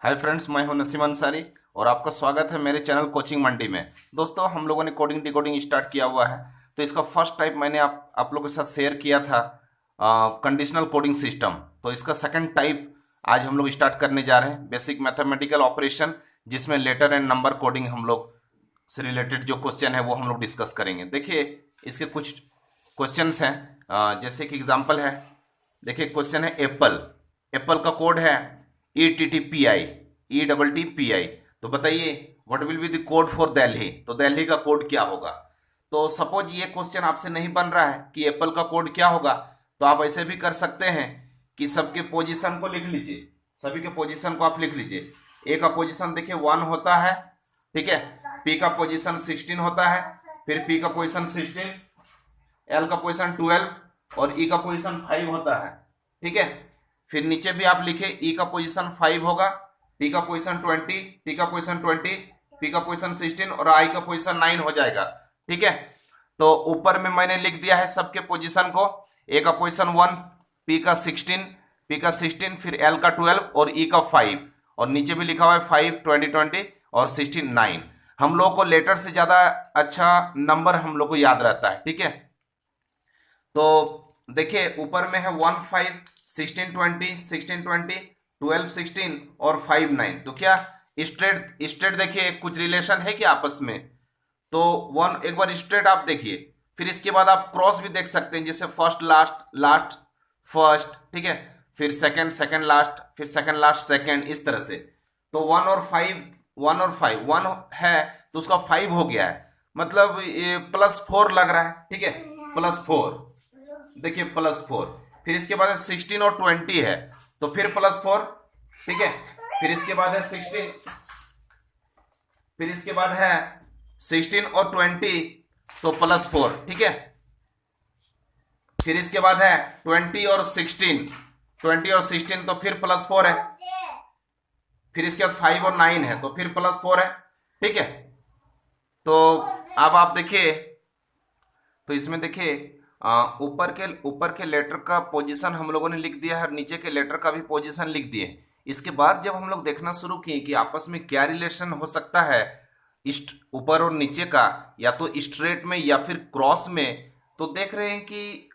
हाय friends, मैं हूं नसीम अंसारी और आपका स्वागत है मेरे चैनल कोचिंग मंडी में। दोस्तों, हम लोगों ने कोडिंग डिकोडिंग स्टार्ट किया हुआ है। तो इसका फर्स्ट टाइप मैंने आप लोगों के साथ शेयर किया था, कंडीशनल कोडिंग सिस्टम। तो इसका सेकंड टाइप आज हम लोग स्टार्ट करने जा रहे हैं, बेसिक मैथमेटिकल ऑपरेशन, जिसमें लेटर एंड नंबर कोडिंग हम लोग से रिलेटेड जो क्वेश्चन है वो हम लोग डिस्कस करेंगे। देखिए, इसके कुछ क्वेश्चंस हैं। जैसे कि एग्जांपल है, देखिए क्वेश्चन है एप्पल। एप्पल का कोड है ETTPI, ETTPI। तो बताइए what will be the code for Delhi. तो दिल्ली का कोड क्या होगा। तो सपोज ये क्वेश्चन आपसे नहीं बन रहा है कि एप्पल का कोड क्या होगा, तो आप ऐसे भी कर सकते हैं कि सबके पोजीशन को लिख लीजिए, सभी के पोजीशन को आप लिख लीजिए। ए का पोजीशन देखिए 1 होता है, ठीक है। पी का पोजीशन 16 होता है, फिर पी का पोजीशन 16, एल का पोजीशन 12 और ई का पोजीशन 5 होता है, ठीक है। फिर नीचे भी आप लिखे ई का पोजीशन 5 होगा, टी का पोजीशन 20, टी का पोजीशन 20, पी का पोजीशन 16 और आई का पोजीशन 9 हो जाएगा, ठीक है। तो ऊपर में मैंने लिख दिया है सबके पोजीशन को। ए का पोजीशन 1, पी का 16, पी का 16, फिर एल का 12 और ई का 5, और नीचे भी लिखा हुआ है 5, 20, 20 और 16, 9। हम लोग को लेटर से ज्यादा अच्छा नंबर हम लोग को याद रहता है, ठीक है। तो देखिए ऊपर में है 1, 5, 16, 20, 16, 20, 12, 16 और 5, 9। तो क्या स्ट्रेट स्ट्रेट देखिए कुछ रिलेशन है क्या आपस में। तो वन एक बार स्ट्रेट आप देखिए, फिर इसके बाद आप क्रॉस भी देख सकते हैं, जैसे फर्स्ट लास्ट, लास्ट फर्स्ट, ठीक है। फिर सेकंड, सेकंड लास्ट, फिर सेकंड लास्ट सेकंड, इस तरह से। तो 1 और 5, 1 और 5, 1 है तो उसका 5 हो गया है, मतलब ये +4 लग रहा है, ठीक है। +4, देखिए +4। फिर इसके बाद है 16 और 20 है, तो फिर +4, ठीक है। फिर इसके बाद है 16, फिर इसके बाद है 16 और 20, तो +4, ठीक है। फिर इसके बाद है 20 और 16, 20 और 16 तो फिर +4 है। फिर इसके बाद 5 और 9 है तो फिर +4 है, ठीक है। तो अब आप देखिए, तो इसमें देखिए ऊपर के लेटर का पोजीशन हम लोगों ने लिख दिया है और नीचे के लेटर का भी पोजीशन लिख दिए। इसके बाद जब हम लोग देखना शुरू किए कि आपस में क्या रिलेशन हो सकता है इस्ट ऊपर और नीचे का, या तो स्ट्रेट में या फिर क्रॉस में, तो देख रहे हैं कि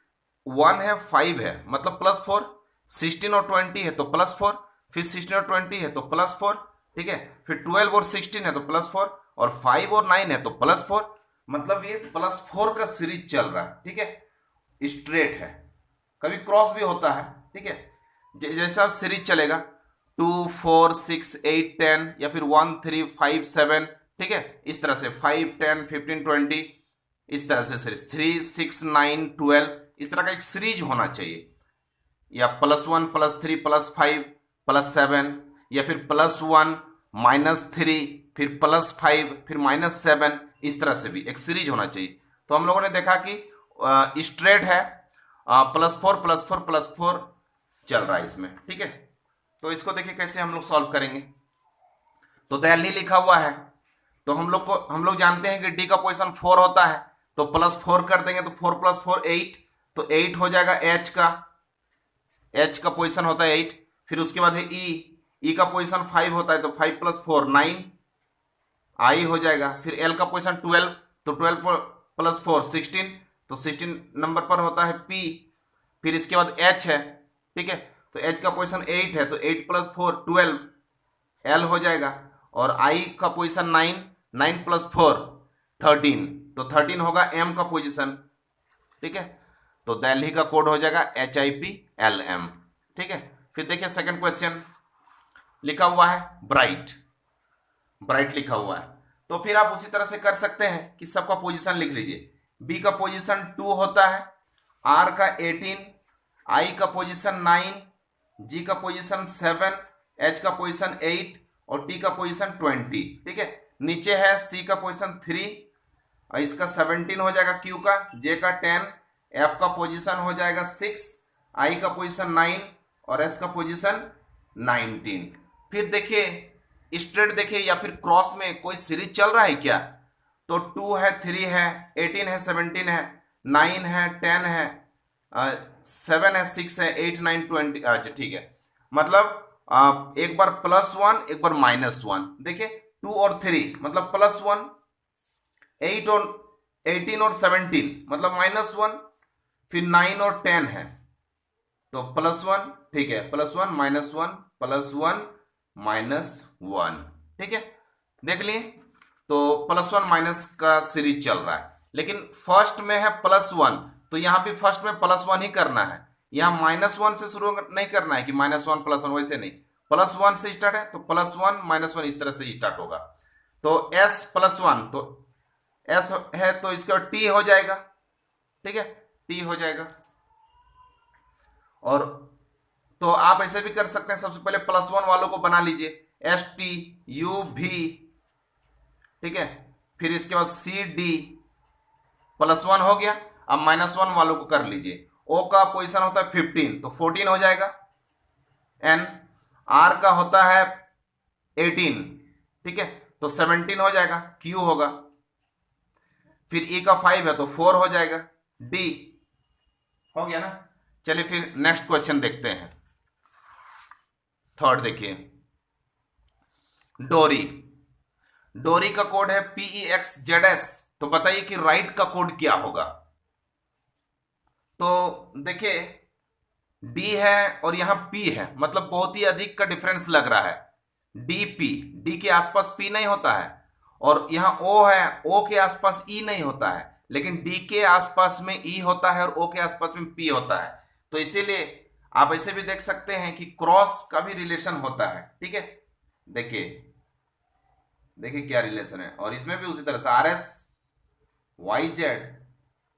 1 है, 5 है मतलब +4, 16 और 20 है तो +4, फिर 16 और 20 है तो +4, ठीक है। फिर 12 और 16 है तो +4 और 5 और 9 है तो +4, मतलब ये +4 का सीरीज चल रहा है, ठीक है। स्ट्रेट है, कभी क्रॉस भी होता है, ठीक है। जैसा सीरीज चलेगा 2, 4, 6, 8, 10 या फिर 1, 3, 5, 7, ठीक है। इस तरह से 5, 10, 15, 20, इस तरह से सीरीज 3, 6, 9, 12, इस तरह का एक सीरीज होना चाहिए, या +1, +3, +5, +7, या फिर +1, -3, फिर +5, फिर -7, इस तरह से भी एक सीरीज होना चाहिए। तो हम लोगों ने देखा कि स्ट्रेट है, +4, +4, +4 चल रहा है इसमें, ठीक है। तो इसको देखिए कैसे हम लोग सॉल्व करेंगे। तो दिल्ली लिखा हुआ है, तो हम लोग जानते हैं कि डी का पोजीशन 4 होता है, तो +4 कर देंगे तो 4 + 4 8, तो 8 हो जाएगा। एच का पोजीशन होता है 8। फिर उसके बाद है ई का पोजीशन 5 होता है, तो 5 + 4 9, आई हो जाएगा। फिर एल का पोजीशन 12, तो 12 + 4 16, तो 16 नंबर पर होता है पी। फिर इसके बाद एच है, ठीक है। तो एच का पोजीशन 8 है, तो 8 + 4 12, एल हो जाएगा। और आई का पोजीशन 9, 9 + 4 13, तो 13 होगा एम का पोजीशन, ठीक है। तो दिल्ली का कोड हो जाएगा HIPLM, ठीक है। फिर देखिए सेकंड क्वेश्चन लिखा हुआ है ब्राइट, ब्राइट लिखा हुआ है। तो फिर आप उसी तरह से कर सकते हैं कि सबका पोजीशन लिख लीजिए। बी का पोजीशन 2 होता है, आर का 18, आई का पोजीशन 9, जी का पोजीशन 7, एच का पोजीशन 8 और टी का पोजीशन 20, ठीक है। नीचे है सी का पोजीशन 3, और इसका 17 हो जाएगा क्यू का, जे का 10, एफ का पोजीशन हो जाएगा 6, आई का पोजीशन 9 और एस का पोजीशन 19। फिर देखिए स्ट्रेट देखिए या फिर क्रॉस में कोई सीरीज चल रहा है क्या। तो 2 है, 3 है, 18 है, 17 है, 9 है, 10 है, 7 है, 6 है, 8, 9, 20, अच्छा ठीक है। मतलब एक बार +1 एक बार -1। देखिए 2 और 3 मतलब +1, 8 और 18 और 17 मतलब -1, फिर 9 और 10 है तो +1, ठीक है, +1 -1 +1 -1, ठीक है, देख लिए। तो +1 माइनस का सीरीज चल रहा है, लेकिन फर्स्ट में है +1, तो यहां भी फर्स्ट में +1 ही करना है। यहां -1 से शुरू नहीं करना है कि -1 +1, वैसे नहीं, +1 से स्टार्ट है तो +1 -1 इस तरह से स्टार्ट होगा। तो s+1, तो s है तो इसका t हो जाएगा, ठीक है, t हो जाएगा। और तो आप ऐसे भी कर सकते हैं, सबसे पहले +1 वालों को बना लीजिए, STUV, ठीक है, फिर इसके बाद CD, +1 हो गया। अब -1 वालों को कर लीजिए, O का पोजीशन होता है 15 तो 14 हो जाएगा, N R का होता है 18, ठीक है, तो 17 हो जाएगा, Q होगा, फिर E का 5 है तो 4 हो जाएगा, D हो गया ना। चलिए फिर नेक्स्ट क्वेश्चन देखते हैं, थर्ड देखिए, डोरी। डोरी का कोड है PEXZS, तो बताइए कि राइट का कोड क्या होगा। तो देखिए डी है और यहां पी है, मतलब बहुत ही अधिक का डिफरेंस लग रहा है। DP, डी के आसपास पी नहीं होता है, और यहां ओ है, ओ के आसपास ई नहीं होता है, लेकिन डी के आसपास में ई होता है और ओ के आसपास में पी होता है। तो इसीलिए आप ऐसे भी देख सकते हैं कि क्रॉस का भी रिलेशन होता है, ठीक है। देखिए देखिए क्या रिलेशन है, और इसमें भी उसी तरह से RSYZ,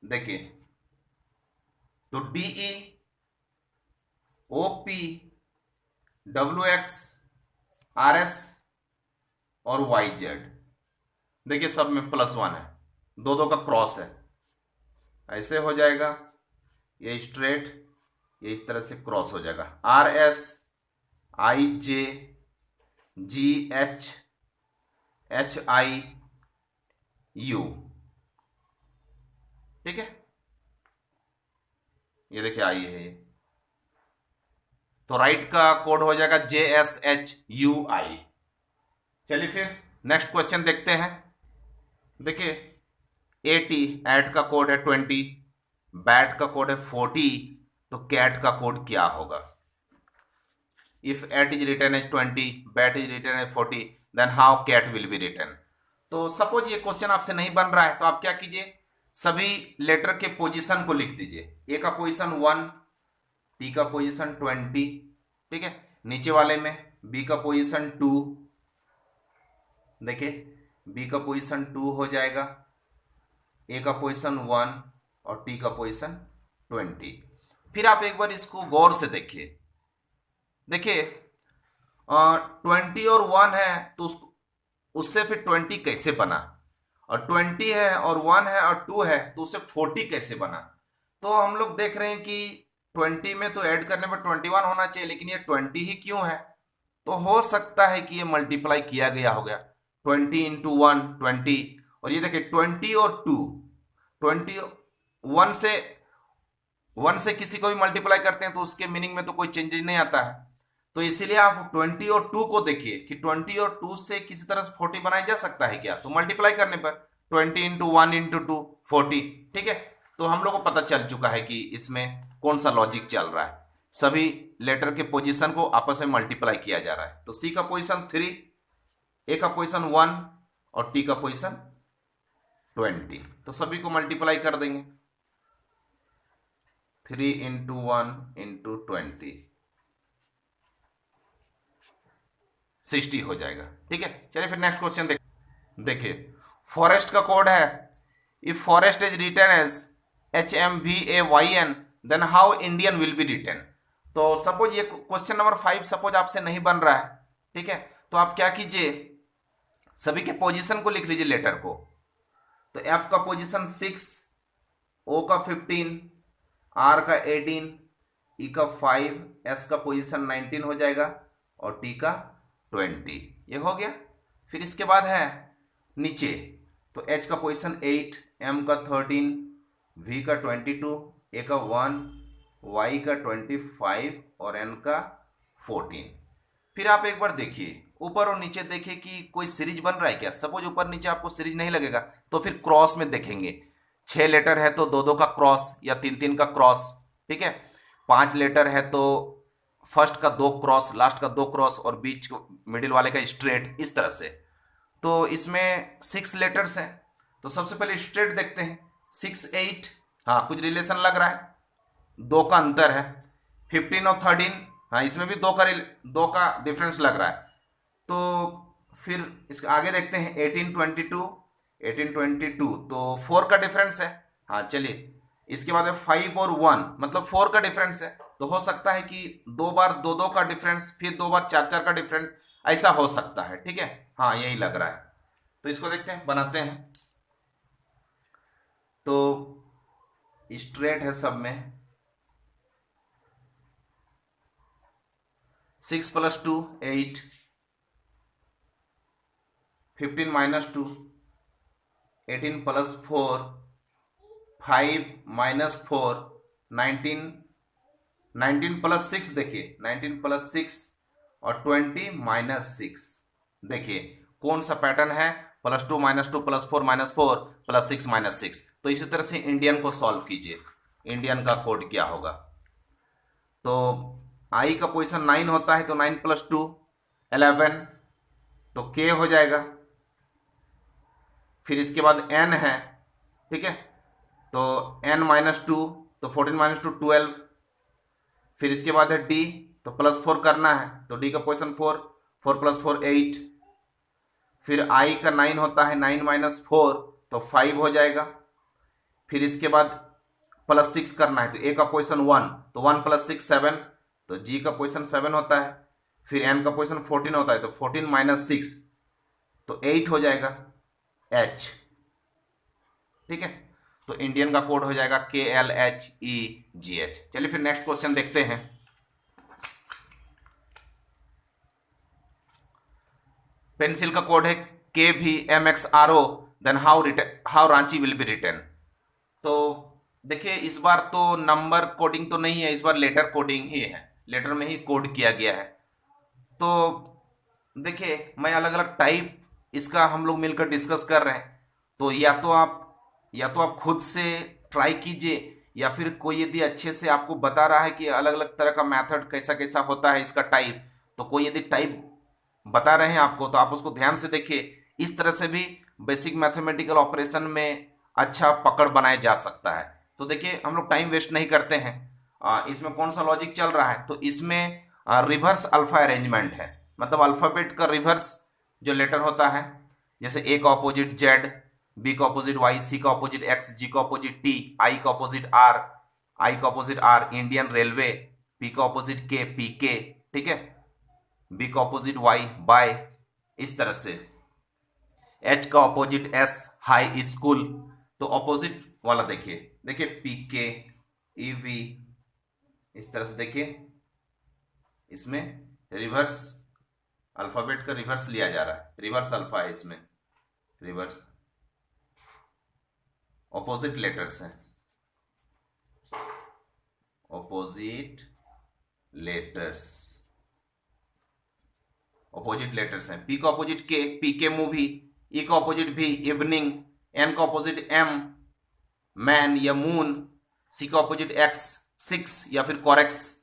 देखिए तो DE OP WX RS और YZ, देखिए सब में +1 है, दो दो का क्रॉस है, ऐसे हो जाएगा, ये स्ट्रेट, ये इस तरह से क्रॉस हो जाएगा, RSIJGHHIU, ठीक है, ये देखिए आई है ये, तो राइट का कोड हो जाएगा JSHUI। चलिए फिर नेक्स्ट क्वेश्चन देखते हैं। देखिए AT, एट का कोड है 20, बैट का कोड है 40, तो कैट का कोड क्या होगा। If at is return as 20, bat is return as 40, then how cat will be return. तो सपोज ये क्वेश्चन आपसे नहीं बन रहा है, तो आप क्या कीजिए, सभी लेटर के पोजीशन को लिख दीजिए। ए का पोजीशन 1, टी का पोजीशन 20, ठीक है, नीचे वाले में बी का पोजीशन 2, देखिए बी का पोजीशन 2 हो जाएगा, ए का पोजीशन 1 और टी का पोजीशन 20। फिर आप एक बार इसको गौर से देखिए, देखिए 20 और 1 है तो उससे फिर 20 कैसे बना, और 20 है और 1 है और 2 है तो उससे 40 कैसे बना। तो हम लोग देख रहे हैं कि 20 में तो ऐड करने पर 21 होना चाहिए, लेकिन ये 20 ही क्यों है। तो हो सकता है कि ये मल्टीप्लाई किया गया हो गया, 20 इंटू 1 20, और ये देखिए 20 और 2, 20 1 से किसी को भी मल्टीप्लाई करते हैं तो उसके मीनिंग में तो कोई चेंजेस नहीं आता है। तो इसीलिए आप 20 और 2 को देखिए कि 20 और 2 से किसी तरह से 40 बनाया जा सकता है क्या, तो मल्टीप्लाई करने पर 20 इंटू 1 इंटू 2 40, ठीक है। तो हम लोग को पता चल चुका है कि इसमें कौन सा लॉजिक चल रहा है, सभी लेटर के पोजीशन को आपस में मल्टीप्लाई किया जा रहा है। तो सी का पोजीशन 3, ए का पोजीशन 1 और टी का पोजीशन 20, तो सभी को मल्टीप्लाई कर देंगे, 3 इंटू 1 इंटू 20, 60 हो जाएगा, ठीक है। चलिए फिर नेक्स्ट क्वेश्चन देखिए, फॉरेस्ट का कोड है, if forest is written as HMVAYN, then how Indian will be written. तो सपोज ये क्वेश्चन नंबर 5 सपोज आपसे नहीं बन रहा है, ठीक है, तो आप क्या कीजिए, सभी के पोजीशन को लिख लीजिए लेटर को। तो F का पोजीशन 6, O का 15, R का 18, E का 5, S का पोजीशन 19 हो जाएगा और T का 20, ये हो गया। फिर इसके बाद है नीचे, तो H का पोजीशन 8, M का 13, V का 22, A का 1, Y का 25 और N का 14। फिर आप एक बार देखिए ऊपर और नीचे, देखिए कि कोई सीरीज बन रहा है क्या। सपोज ऊपर नीचे आपको सीरीज नहीं लगेगा तो फिर क्रॉस में देखेंगे। 6 लेटर है तो दो दो का क्रॉस या तीन तीन का क्रॉस, ठीक है। 5 लेटर है तो फर्स्ट का 2 क्रॉस, लास्ट का 2 क्रॉस और बीच मिडिल वाले का स्ट्रेट, इस तरह से। तो इसमें 6 लेटर्स हैं, तो सबसे पहले स्ट्रेट देखते हैं। 6 8, हाँ कुछ रिलेशन लग रहा है, 2 का अंतर है। 15 और 13, हाँ इसमें भी 2 का डिफरेंस लग रहा है। तो फिर इसके आगे देखते हैं 18 22, 18 22 तो 4 का डिफरेंस है। हाँ चलिए, इसके बाद है 5 और 1, मतलब 4 का डिफरेंस है। तो हो सकता है कि 2 बार 2 2 का डिफरेंस, फिर 2 बार 4 4 का डिफरेंस, ऐसा हो सकता है, ठीक है। हाँ यही लग रहा है। तो इसको देखते हैं, बनाते हैं। तो स्ट्रेट है सब में। 6 + 2 8, 15 - 2, 18 + 4 5 - 4 19, 19 + 6, देखिए 19 + 6 और 20 - 6। देखिए कौन सा पैटर्न है, +2 - 2 +4 -4 +6 -6। तो इसी तरह से इंडियन को सॉल्व कीजिए। इंडियन का कोड क्या होगा। तो आई का पोजीशन 9 होता है, तो 9 + 2 11, तो के हो जाएगा। फिर इसके बाद एन है, ठीक है, तो n - 2, तो 14 - 2 12। फिर इसके बाद है डी, तो +4 करना है, तो डी का पोजीशन 4, 4 + 4 8। फिर आई का 9 होता है, 9 - 4 तो 5 हो जाएगा। फिर इसके बाद +6 करना है, तो ए का पोजीशन 1, तो 1 + 6 7, तो जी का पोजीशन 7 होता है। फिर एन का पोजीशन 14 होता है, तो 14 - 6 तो 8 हो जाएगा एच, ठीक है। तो इंडियन का कोड हो जाएगा KLHEGH। चलिए फिर नेक्स्ट क्वेश्चन देखते हैं। पेंसिल का कोड है KVMXRO, then how Ranchi will be return. तो देखिए इस बार तो नंबर कोडिंग तो नहीं है, इस बार लेटर कोडिंग ही है, लेटर में ही कोड किया गया है। तो देखिए मैं अलग अलग टाइप इसका हम लोग मिलकर डिस्कस कर रहे हैं। तो या तो आप खुद से ट्राई कीजिए, या फिर कोई यदि अच्छे से आपको बता रहा है कि अलग अलग तरह का मेथड कैसा कैसा होता है इसका टाइप, तो कोई यदि टाइप बता रहे हैं आपको तो आप उसको ध्यान से देखिए। इस तरह से भी बेसिक मैथमेटिकल ऑपरेशन में अच्छा पकड़ बनाया जा सकता है। तो देखिए हम लोग टाइम वेस्ट नहीं करते हैं। इसमें कौन सा लॉजिक चल रहा है, तो इसमें रिवर्स अल्फा अरेंजमेंट है, मतलब अल्फाबेट का रिवर्स जो लेटर होता है, जैसे ए का ऑपोजिट जेड, बी का ऑपोजिट वाई, सी का ऑपोजिट एक्स, जी का ऑपोजिट टी, आई का ऑपोजिट आर, आई का opposite R Indian railway, P का ऑपोजिट के पी के, ठीक है, बी का ऑपोजिट वाई बाय, इस तरह से। एच का ऑपोजिट एस हाई स्कूल, तो ऑपोजिट वाला देखिए, देखिए पी के ईवी, इस तरह से देखिए। इसमें रिवर्स अल्फाबेट का रिवर्स लिया जा रहा है, रिवर्स अल्फा है इसमें, रिवर्स ऑपोजिट लेटर्स हैं, ऑपोजिट लेटर्स, ऑपोजिट लेटर्स हैं। पी का opposite K P K movie, E का ऑपोजिट भी इवनिंग, एन का ऑपोजिट एम मैन या मून, सी का ऑपोजिट एक्स 6 या फिर कॉरेक्स,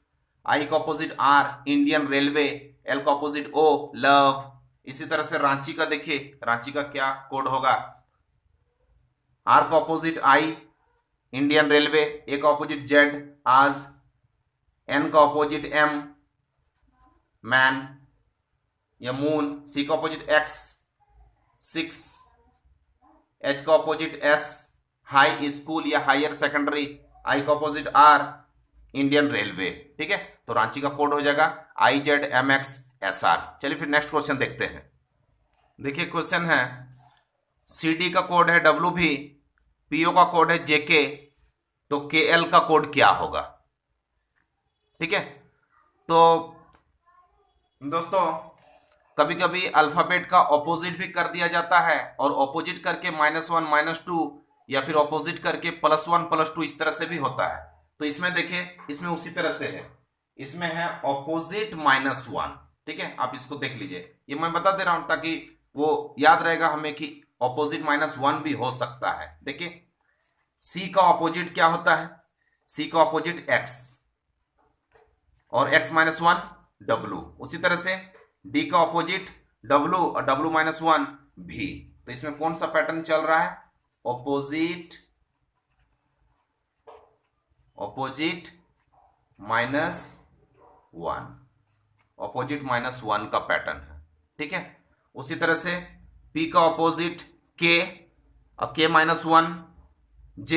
आई का opposite R Indian railway, L का ऑपोजिट ओ लव। इसी तरह से रांची का देखिए, रांची का क्या कोड होगा, आर का ऑपोजिट आई इंडियन रेलवे, ए का ऑपोजिट जेड आज, एन का ऑपोजिट एम मैन या मून, सी का ऑपोजिट एक्स 6, एच का ऑपोजिट एस हाई स्कूल या हायर सेकेंडरी, आई का ऑपोजिट आर इंडियन रेलवे, ठीक है। तो रांची का कोड हो जाएगा IZMXSR। चलिए फिर नेक्स्ट क्वेश्चन देखते हैं। देखिए क्वेश्चन है CD का कोड है WV, PO का कोड है JK, तो KL का कोड क्या होगा, ठीक है। तो दोस्तों कभी कभी अल्फाबेट का ऑपोजिट भी कर दिया जाता है, और ऑपोजिट करके -1 -2 या फिर ऑपोजिट करके +1 +2 इस तरह से भी होता है। तो इसमें देखिए, इसमें उसी तरह से है, इसमें है ऑपोजिट -1, ठीक है, आप इसको देख लीजिए, ये मैं बता दे रहा हूं ताकि वो याद रहेगा हमें कि ऑपोजिट -1 भी हो सकता है। देखिए सी का ऑपोजिट क्या होता है, सी का ऑपोजिट एक्स और x-1 डब्लू, उसी तरह से डी का ऑपोजिट डब्लू और W-1 भी। तो इसमें कौन सा पैटर्न चल रहा है, ऑपोजिट ऑपोजिट -1, ऑपोजिट -1 का पैटर्न है। ठीक है, उसी तरह से P का ऑपोजिट K और K-1 J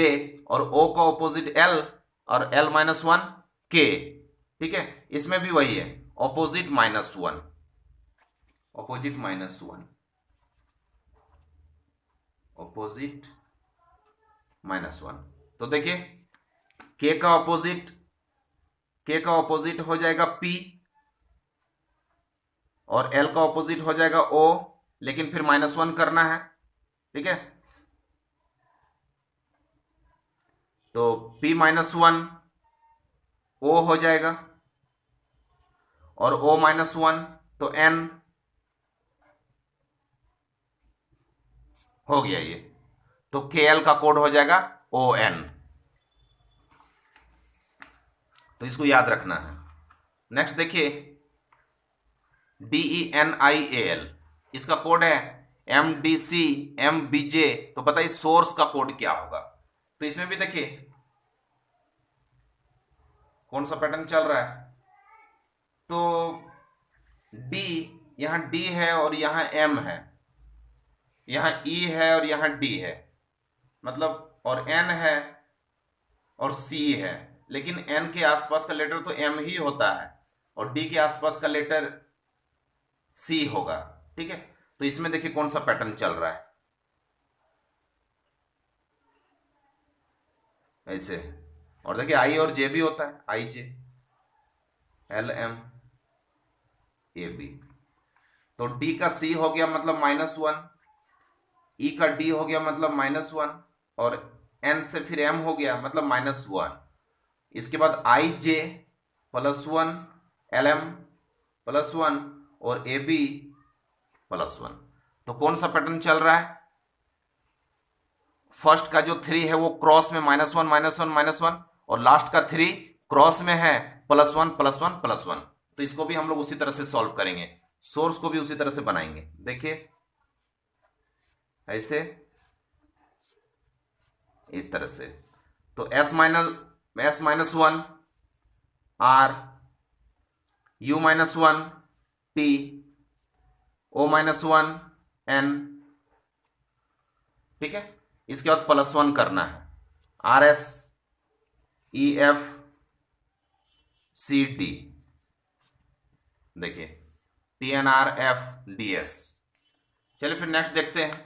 और O का ऑपोजिट L और L-1 K। ठीक है, इसमें भी वही है, ऑपोजिट -1, ऑपोजिट -1, ऑपोजिट -1। तो देखिए K का ऑपोजिट हो जाएगा P और L का ऑपोजिट हो जाएगा O, लेकिन फिर -1 करना है। ठीक है, तो P-1 O हो जाएगा और O-1 तो N हो गया ये, तो KL का कोड हो जाएगा ON। तो इसको याद रखना है। नेक्स्ट देखिए DENIAL, इसका कोड है MDCMBJ। तो बताइए सोर्स का कोड क्या होगा। तो इसमें भी देखिए कौन सा पैटर्न चल रहा है, तो D, यहां D है और यहां M है, यहां E है और यहां D है, मतलब और N है और C है, लेकिन N के आसपास का लेटर तो M ही होता है और D के आसपास का लेटर C होगा। ठीक है, तो इसमें देखिए कौन सा पैटर्न चल रहा है, ऐसे। और देखिए I और J भी होता है, IJ LMAB। तो D का C हो गया मतलब -1, E का D हो गया मतलब -1 और N से फिर M हो गया मतलब -1। इसके बाद IJ +1, LM +1 और AB +1। तो कौन सा पैटर्न चल रहा है, फर्स्ट का जो 3 है वो क्रॉस में -1 -1 -1 और लास्ट का 3 क्रॉस में है +1 +1 +1। तो इसको भी हम लोग उसी तरह से सॉल्व करेंगे, सोर्स को भी उसी तरह से बनाएंगे। देखिए ऐसे, इस तरह से। तो S-1 R, U-1 T, O-1 N। ठीक है, इसके बाद +1 करना है, RS EF CD। देखिए TNRF DS। चलिए फिर नेक्स्ट देखते हैं।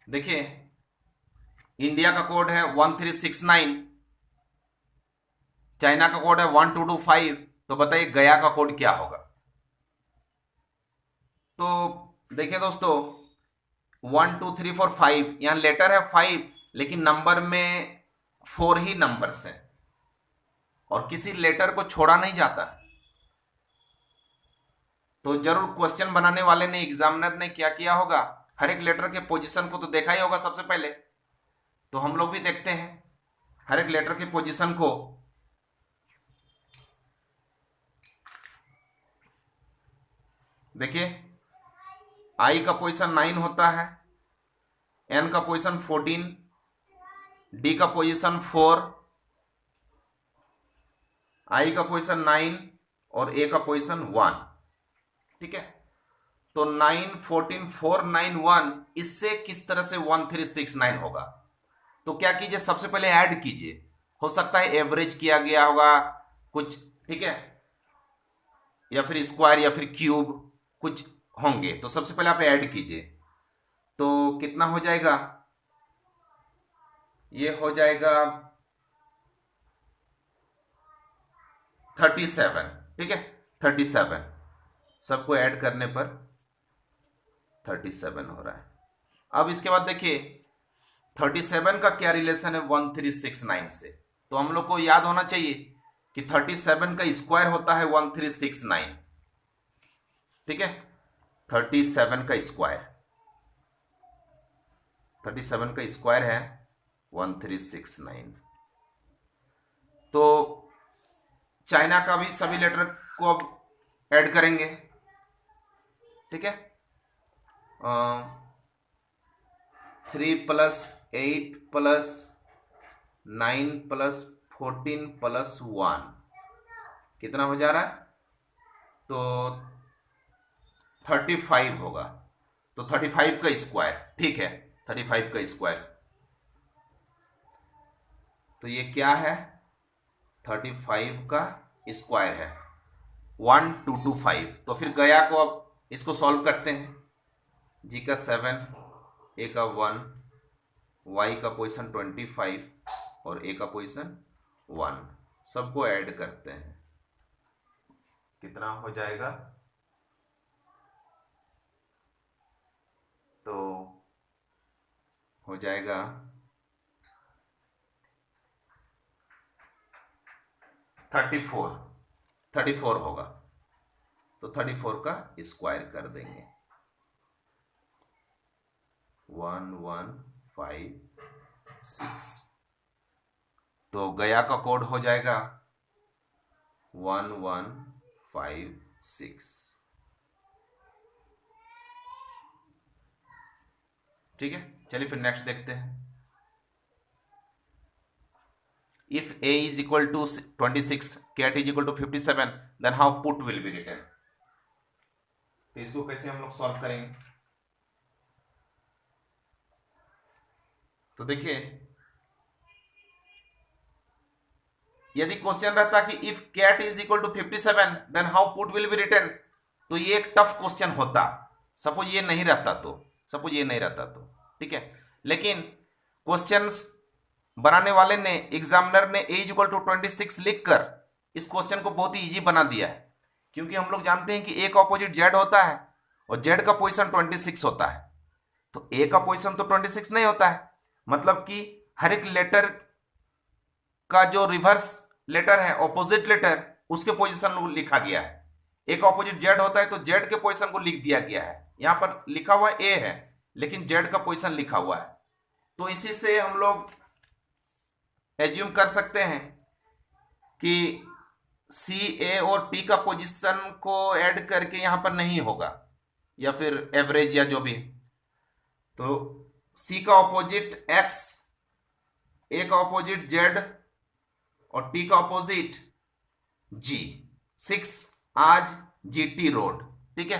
देखिए इंडिया का कोड है 1369, चाइना का कोड है 1225। तो बताइए गया का कोड क्या होगा। तो देखिए दोस्तों 1 2 3 4 5, यहां लेटर है 5 लेकिन नंबर में 4 ही नंबर्स हैं और किसी लेटर को छोड़ा नहीं जाता। तो जरूर क्वेश्चन बनाने वाले ने, एग्जामिनर ने क्या किया होगा, हर एक लेटर के पोजीशन को तो देखा ही होगा सबसे पहले। तो हम लोग भी देखते हैं हर एक लेटर के पोजीशन को। देखिए आई का पोजीशन 9 होता है, एन का पोजीशन 14, डी का पोजीशन 4, आई का पोजीशन 9 और ए का पोजीशन 1। ठीक है, तो 9 14 4 9 1, इससे किस तरह से 1369 होगा। तो क्या कीजिए, सबसे पहले ऐड कीजिए, हो सकता है एवरेज किया गया होगा कुछ, ठीक है, या फिर स्क्वायर या फिर क्यूब कुछ होंगे। तो सबसे पहले आप ऐड कीजिए, तो कितना हो जाएगा, ये हो जाएगा 37। ठीक है 37, सबको ऐड करने पर 37 हो रहा है। अब इसके बाद देखिए 37 का क्या रिलेशन है 1369 से। तो हम लोग को याद होना चाहिए कि 37 का स्क्वायर होता है 1369। ठीक है, 37 का स्क्वायर, 37 का स्क्वायर है 1369। तो चाइना का भी सभी लेटर को अब ऐड करेंगे। ठीक है, 3 + 8 + 9 + 14 + 1 कितना हो जा रहा है? तो 35 होगा। तो 35 का स्क्वायर, ठीक है, 35 का स्क्वायर। तो ये क्या है? 35 का स्क्वायर है 1225। तो फिर गया को अब इसको सॉल्व करते हैं। जी का 7, ए का 1, वाई का पोजीशन 25 और ए का पोजीशन 1, सबको ऐड करते हैं। कितना हो जाएगा? तो हो जाएगा 34 होगा। तो 34 का स्क्वायर कर देंगे 1156। तो गया का कोड हो जाएगा 1156। ठीक है, चलिए फिर नेक्स्ट देखते हैं। If a is equal to 26, cat is equal to 57, then how put will be written? तो इसको कैसे हम लोग सॉल्व करेंगे? तो देखिए, यदि क्वेश्चन रहता कि if cat is equal to 57 then how put will be written, तो ये एक टफ क्वेश्चन होता। सपोज ये नहीं रहता तो ठीक है, लेकिन क्वेश्चंस बनाने वाले ने, एग्जामिनर ने ए इक्वल टू 26 लिखकर इस क्वेश्चन को बहुत ही इजी बना दिया है। क्योंकि हम लोग जानते हैं कि ए का ऑपोजिट जेड होता है और जेड का पोजीशन 26 होता है। तो ए का पोजीशन तो 26 नहीं होता है, मतलब कि हर एक लेटर का जो रिवर्स लेटर है, ऑपोजिट लेटर, उसके पोजीशन को लिखा गया है। ए का ऑपोजिट जेड होता है तो जेड के पोजीशन को लिख दिया गया है। यहां पर लिखा हुआ ए है लेकिन जेड का पोजीशन लिखा हुआ है। तो इसी से हम लोग एज्यूम कर सकते हैं कि सी, ए और टी का पोजीशन को ऐड करके यहां पर नहीं होगा, या फिर एवरेज या जो भी। तो सी का ऑपोजिट एक्स, ए का ऑपोजिट जेड और टी का ऑपोजिट जी। 6 आज जीटी रोड। ठीक है,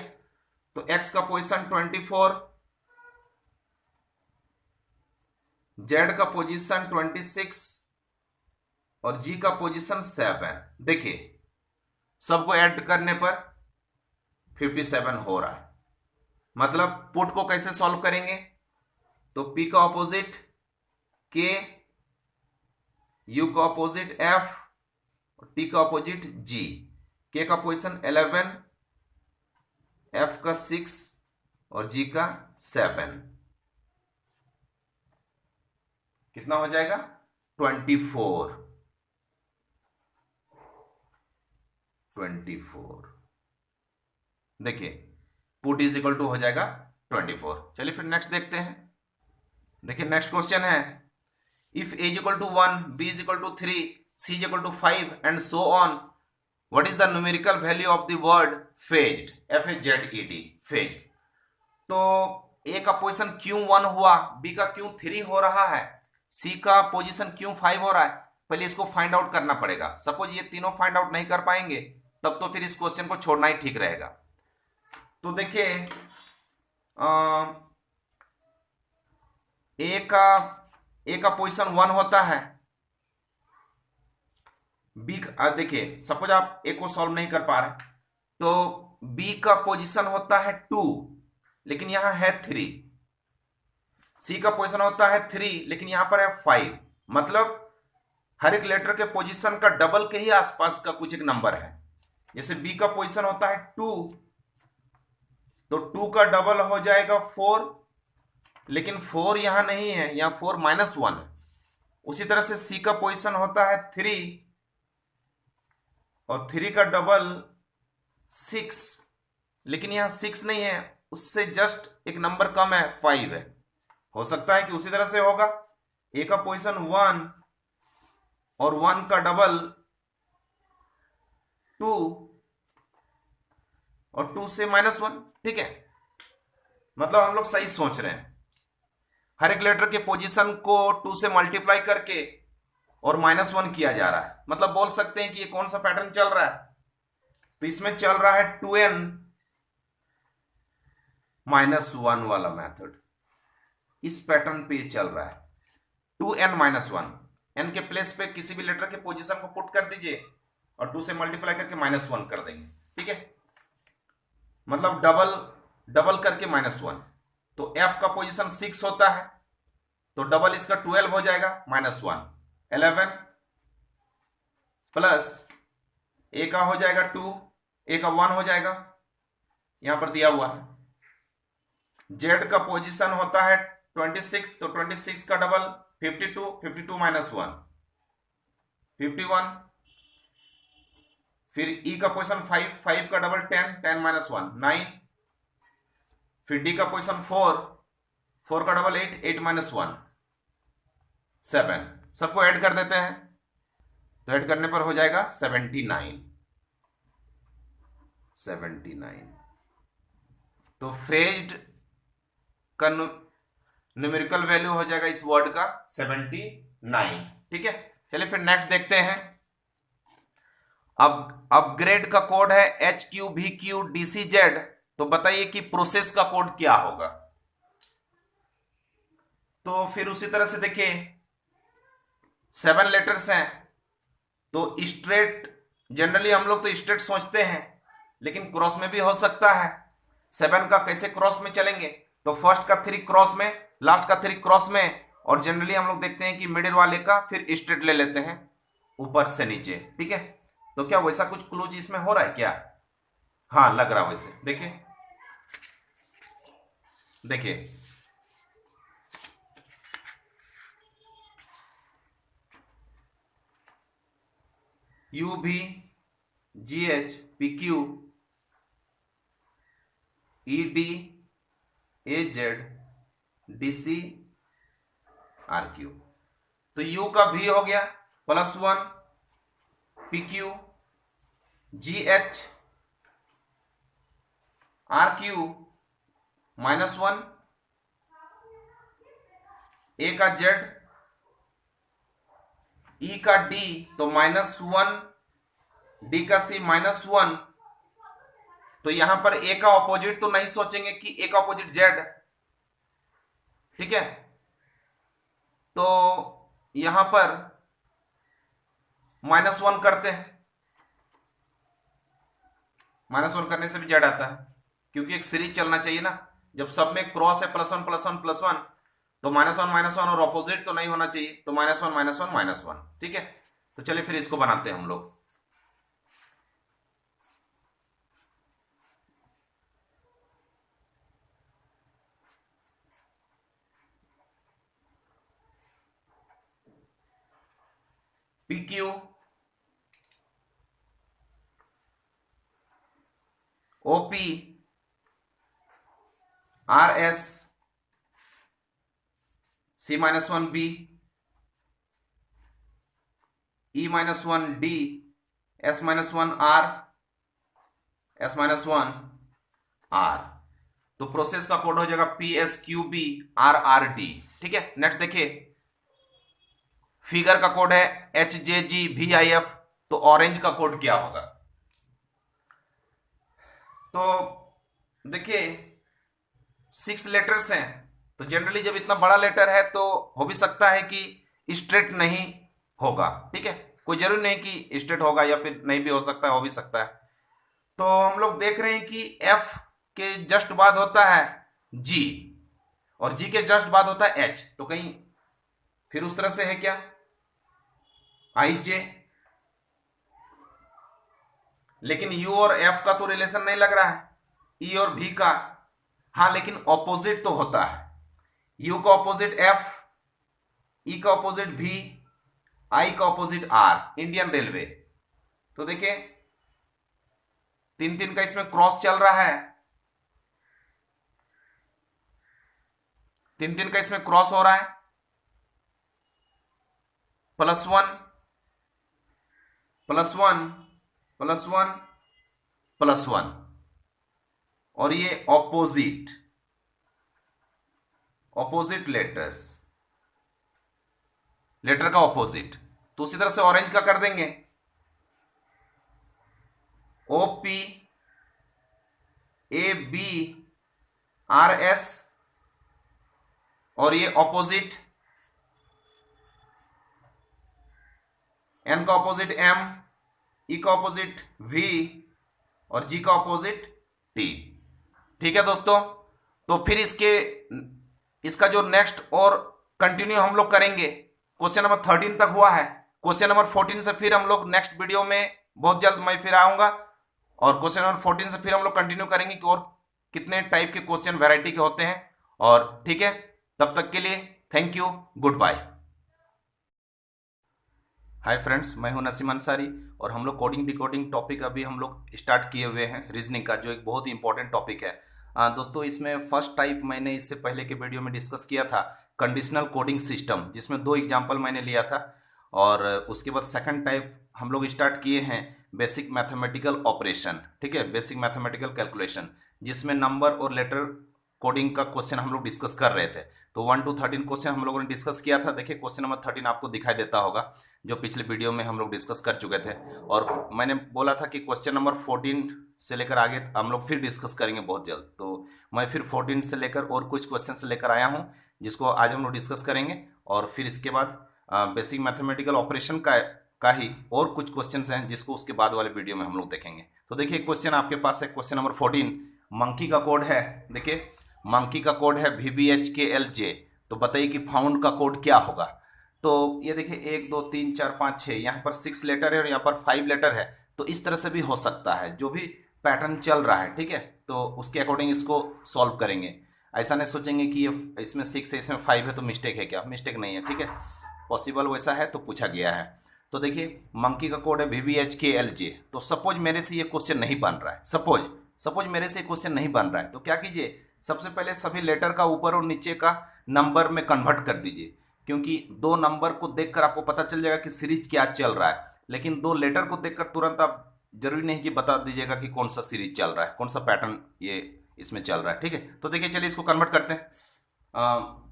तो एक्स का पोजीशन 24, जेड का पोजीशन 26 और जी का पोजीशन 7। देखिए, सबको ऐड करने पर 57 हो रहा है। मतलब पुट को कैसे सॉल्व करेंगे? तो पी का ऑपोजिट के, यू का ऑपोजिट एफ और टी का ऑपोजिट जी। के का पोजीशन 11, एफ का 6 और जी का 7। कितना हो जाएगा? 24। देखिए, पुट इज इक्वल टू हो जाएगा 24। चलिए फिर नेक्स्ट देखते हैं। देखिए, नेक्स्ट क्वेश्चन है if A is equal to 1, B is equal to 3, C is equal to 5 and so on, what is the numerical value of the word fazed? FAZED, fazed. तो A का position क्यों 1 हुआ, B का क्यों 3 हो रहा है, सी का पोजीशन क्यों 5 हो रहा है? पहले इसको फाइंड आउट करना पड़ेगा। सपोज ये तीनों फाइंड आउट नहीं कर पाएंगे तब तो फिर इस क्वेश्चन को छोड़ना ही ठीक रहेगा। तो देखिए, ए का पोजीशन 1 होता है, बी देखिए, सपोज आप ए को सॉल्व नहीं कर पा रहे तो बी का पोजीशन होता है 2 लेकिन यहां है 3, सी का पोजीशन होता है 3 लेकिन यहां पर है 5। मतलब हर एक लेटर के पोजीशन का डबल के ही आसपास का कुछ एक नंबर है। जैसे बी का पोजीशन होता है 2, तो 2 का डबल हो जाएगा 4, लेकिन 4 यहां नहीं है, यहां 4 - 1 है। उसी तरह से सी का पोजीशन होता है 3, और 3 का डबल 6, लेकिन यहाँ 6 नहीं है, उससे जस्ट एक नंबर कम है, 5 है। हो सकता है कि उसी तरह से होगा, ए का पोजीशन 1 और 1 का डबल 2 और 2 से -1। ठीक है, मतलब हम लोग सही सोच रहे हैं। हर एक लेटर के पोजीशन को 2 से मल्टीप्लाई करके और -1 किया जा रहा है। मतलब बोल सकते हैं कि ये कौन सा पैटर्न चल रहा है, तो इसमें चल रहा है 2n -1 वाला मेथड। इस पैटर्न पे चल रहा है 2n -1। n के प्लेस पे किसी भी लेटर के पोजीशन को पुट कर दीजिए और 2 से मल्टीप्लाई करके -1 कर देंगे। ठीक है, मतलब डबल डबल करके -1। तो f का पोजीशन 6 होता है, तो डबल इसका 12 हो जाएगा, -1 11 प्लस a का हो जाएगा 2, a का 1 हो जाएगा, यहां पर दिया हुआ है। z का पोजीशन होता है 26, तो 26 का डबल 52, 52 -1 51। फिर e का पोजीशन 5, 5 का डबल 10, 10 -1 9। फिर d का पोजीशन 4, 4 का डबल 8, 8 -1 7। सबको ऐड कर देते हैं, तो ऐड करने पर हो जाएगा 79 79। तो फेज्ड का न्यूमेरिकल वैल्यू हो जाएगा इस वर्ड का 79। ठीक है, चलिए फिर नेक्स्ट देखते हैं। अब अपग्रेड का कोड है HQVQDCZ। तो बताइए कि प्रोसेस का कोड क्या होगा। तो फिर उसी तरह से देखिए 7 लेटर्स हैं, तो स्ट्रेट जनरली हम लोग तो स्ट्रेट सोचते हैं, लेकिन क्रॉस में भी हो सकता है। 7 का कैसे क्रॉस में चलेंगे, तो फर्स्ट का 3 क्रॉस में, लास्ट का 3 क्रॉस में, और जनरली हम लोग देखते हैं कि मिडिल वाले का फिर स्ट्रेट ले लेते हैं ऊपर से नीचे। ठीक है, तो क्या वैसा कुछ क्लूज इसमें हो रहा है क्या? हाँ, लग रहा वैसे। देखिए देखिए UVGHPQ EDAZDCRQ। तो U का V हो गया +1, PQ GH RQ -1, A का Z, E का D तो -1, D का C -1। तो यहां पर A का ऑपोजिट तो नहीं सोचेंगे कि A का ऑपोजिट Z। ठीक है, तो यहां पर -1 करते हैं, -1 करने से भी Z आता है, क्योंकि एक सीरीज चलना चाहिए ना। जब सब में क्रॉस है +1 +1 +1, तो -1 और ऑपोजिट तो नहीं होना चाहिए, तो -1 -1 -1। ठीक है, तो चलिए फिर इसको बनाते हैं हम लोग। PQ OP RS C-1B E-1D S-1R S-1R। तो प्रोसेस का कोड हो जाएगा PSQBRRD। ठीक है, नेक्स्ट देखिए फिगर का कोड है HJGVIF। तो ऑरेंज का कोड क्या होगा? तो देखिए 6 लेटर्स हैं, तो जनरली जब इतना बड़ा लेटर है तो हो भी सकता है कि स्ट्रेट नहीं होगा। ठीक है, कोई जरूरी नहीं कि स्ट्रेट होगा, या फिर नहीं भी हो सकता है, हो भी सकता है। तो हम लोग देख रहे हैं कि F के जस्ट बाद होता है G और G के जस्ट बाद होता है H। तो कहीं फिर उस तरह से है क्या? IJ, लेकिन U और F का तो रिलेशन नहीं लग रहा है, E और V का। हाँ, लेकिन ऑपोजिट तो होता है। U का ऑपोजिट F, E का ऑपोजिट V, I का ऑपोजिट R, इंडियन रेलवे। तो देखिए तीन तीन का इसमें क्रॉस चल रहा है, तीन तीन का इसमें क्रॉस हो रहा है, +1 +1 +1 +1, और ये ऑपोजिट, ऑपोजिट लेटर्स, लेटर का ऑपोजिट। तो उसी तरह से ऑरेंज का कर देंगे, OPABRS, और ये ऑपोजिट, N का ऑपोजिट M, E का ऑपोजिट V, और G का ऑपोजिट T। ठीक है दोस्तों, तो फिर इसका जो नेक्स्ट और कंटिन्यू हम लोग करेंगे, क्वेश्चन नंबर 13 तक हुआ है। क्वेश्चन नंबर 14 से फिर हम लोग नेक्स्ट वीडियो में बहुत जल्द मैं फिर आऊंगा, और क्वेश्चन नंबर 14 से फिर हम लोग कंटिन्यू करेंगे कि और कितने टाइप के क्वेश्चन वैरायटी के होते हैं। और ठीक है, तब तक के लिए thank you, good bye. Hi friends, मैं हूं नसीम अंसारी, और हम लोग कोडिंग डिकोडिंग टॉपिक अभी हम लोग स्टार्ट किए हुए हैं, रीजनिंग का, जो एक बहुत ही इंपॉर्टेंट टॉपिक है। दोस्तों, इसमें फर्स्ट टाइप मैंने इससे पहले के वीडियो में डिस्कस किया था कंडीशनल कोडिंग सिस्टम, जिसमें 2 एग्जाम्पल मैंने लिया था। और उसके बाद सेकंड टाइप हम लोग स्टार्ट किए हैं बेसिक मैथमेटिकल ऑपरेशन, ठीक है, बेसिक मैथमेटिकल कैलकुलेशन, जिसमें नंबर और लेटर कोडिंग का क्वेश्चन हम लोग डिस्कस कर रहे थे। तो 1 to 13 क्वेश्चन हम लोगों ने डिस्कस किया था। देखिए, क्वेश्चन नंबर 13 आपको दिखाई देता होगा, जो पिछले वीडियो में हम लोग डिस्कस कर चुके थे। और मैंने बोला था कि क्वेश्चन नंबर 14 से लेकर आगे हम लोग फिर डिस्कस करेंगे बहुत जल्द। तो मैं फिर 14 से लेकर और कुछ क्वेश्चन से लेकर आया हूँ, जिसको आज हम लोग डिस्कस करेंगे। और फिर इसके बाद बेसिक मैथमेटिकल ऑपरेशन का ही और कुछ क्वेश्चंस हैं, जिसको उसके बाद वाले वीडियो में हम लोग देखेंगे। तो देखिए, क्वेश्चन आपके पास है, क्वेश्चन नंबर 14, मंकी का कोड है। देखिए, मंकी का कोड है VBHKLJ। तो बताइए कि फाउंड का कोड क्या होगा। तो ये देखिए, 1 2 3 4 5 6, यहाँ पर 6 लेटर है और यहाँ पर 5 लेटर है। तो इस तरह से भी हो सकता है, जो भी पैटर्न चल रहा है, ठीक है, तो उसके अकॉर्डिंग इसको सॉल्व करेंगे। ऐसा नहीं सोचेंगे कि ये इसमें 6 है, इसमें 5 है, तो मिस्टेक है। क्या मिस्टेक नहीं है, ठीक है, पॉसिबल वैसा है तो पूछा गया है। तो देखिए, मंकी का कोड है VBHKLJ। तो सपोज मेरे से ये क्वेश्चन नहीं बन रहा है, सपोज मेरे से क्वेश्चन नहीं बन रहा है, तो क्या कीजिए, सबसे पहले सभी लेटर का ऊपर और नीचे का नंबर में कन्वर्ट कर दीजिए, क्योंकि 2 नंबर को देखकर आपको पता चल जाएगा कि सीरीज क्या चल रहा है। लेकिन 2 लेटर को देखकर तुरंत आप जरूरी नहीं कि बता दीजिएगा कि कौन सा सीरीज चल रहा है, कौन सा पैटर्न ये इसमें चल रहा है, ठीक है। तो देखिए, चलिए इसको कन्वर्ट करते हैं।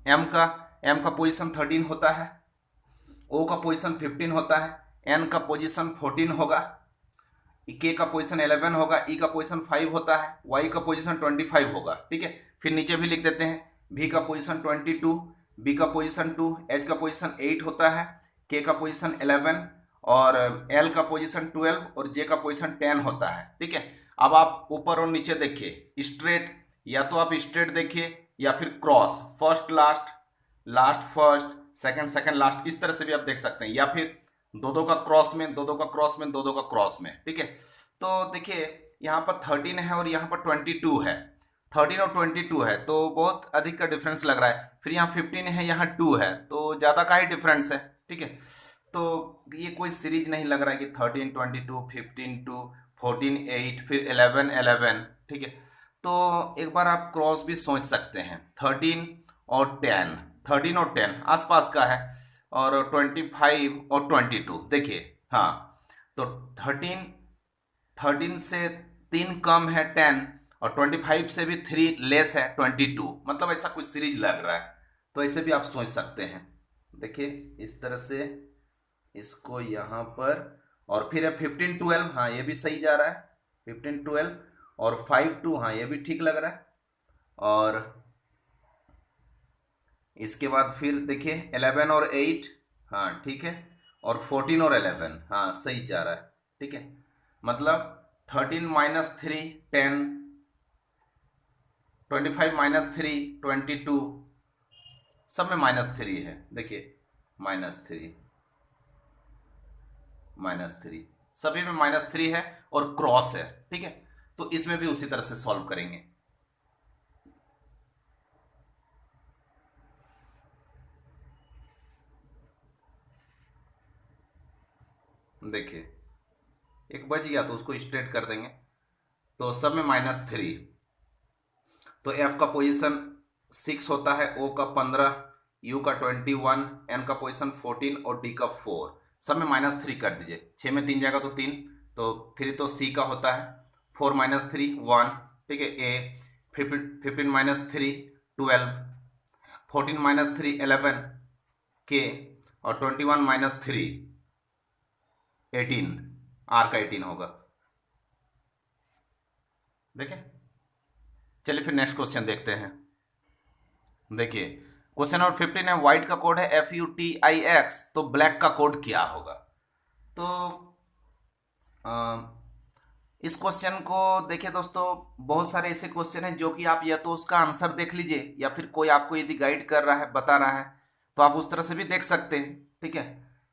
एम का पोजीशन 13 होता है, ओ का पोजीशन 15 होता है, एन का पोजीशन 14 होगा, के का पोजीशन 11 होगा, ई का पोजीशन 5 होता है, वाई का पोजीशन 25 होगा, ठीक है। फिर नीचे भी लिख देते हैं, भी का पोजीशन 22, बी का पोजीशन 2, एच का पोजीशन 8 होता है, के का पोजीशन 11, और एल का पोजीशन 12, और जे का पोजीशन 10 होता है, ठीक है। अब आप ऊपर और नीचे देखिए, स्ट्रेट, या तो आप स्ट्रेट देखिए या फिर cross, first last, last first, second second last, इस तरह से भी आप देख सकते हैं, या फिर दो दो का क्रॉस में, दो दो का क्रॉस में, दो दो का क्रॉस में, ठीक है। तो देखिए, यहाँ पर 13 है और यहाँ पर 22 है, 13 और 22 है, तो बहुत अधिक का डिफरेंस लग रहा है। फिर यहाँ 15 है, यहाँ 2 है, तो ज़्यादा का ही डिफरेंस है, ठीक है। तो ये कोई सीरीज नहीं लग रहा है कि 13 22 15 2 14 8 फिर 11 11, ठीक है। तो एक बार आप क्रॉस भी सोच सकते हैं, 13 और 10, 13 और 10 आसपास का है, और 25 और 22, देखिए, हाँ। तो 13 से 3 कम है 10, और 25 से भी 3 लेस है 22, मतलब ऐसा कुछ सीरीज लग रहा है। तो ऐसे भी आप सोच सकते हैं। देखिए, इस तरह से इसको यहाँ पर, और फिर है 15 12, हाँ ये भी सही जा रहा है, 15 12, और 5 2, हाँ ये भी ठीक लग रहा है। और इसके बाद फिर देखिए 11 और 8, हाँ ठीक है, और 14 और 11, हाँ सही जा रहा है, ठीक है। मतलब 13 -3 10, 25 -3 22, सब में -3 है, देखिए, -3 -3, सभी में -3 है और क्रॉस है, ठीक है। तो इसमें भी उसी तरह से सॉल्व करेंगे। देखिए, एक बच गया तो उसको स्ट्रेट कर देंगे, तो सब में -3। तो एफ का पोजीशन 6 होता है, ओ का 15, यू का 21, एन का पोजीशन 14 और डी का 4। सब में -3 कर दीजिए। 6 में 3 जाएगा तो 3, तो 3 तो सी का होता है। 4 -3 1, ठीक है। ए 15 -3 12, 14 -3 11 के, और 21 -3 18, आर का 18 होगा। देखें, चलिए फिर नेक्स्ट क्वेश्चन देखते हैं। देखिए क्वेश्चन नंबर 15 है, व्हाइट का कोड है FUTIX, तो ब्लैक का कोड क्या होगा? तो इस क्वेश्चन को देखिए दोस्तों, बहुत सारे ऐसे क्वेश्चन हैं जो कि आप या तो उसका आंसर देख लीजिए, या फिर कोई आपको यदि गाइड कर रहा है, बता रहा है, तो आप उस तरह से भी देख सकते हैं, ठीक है।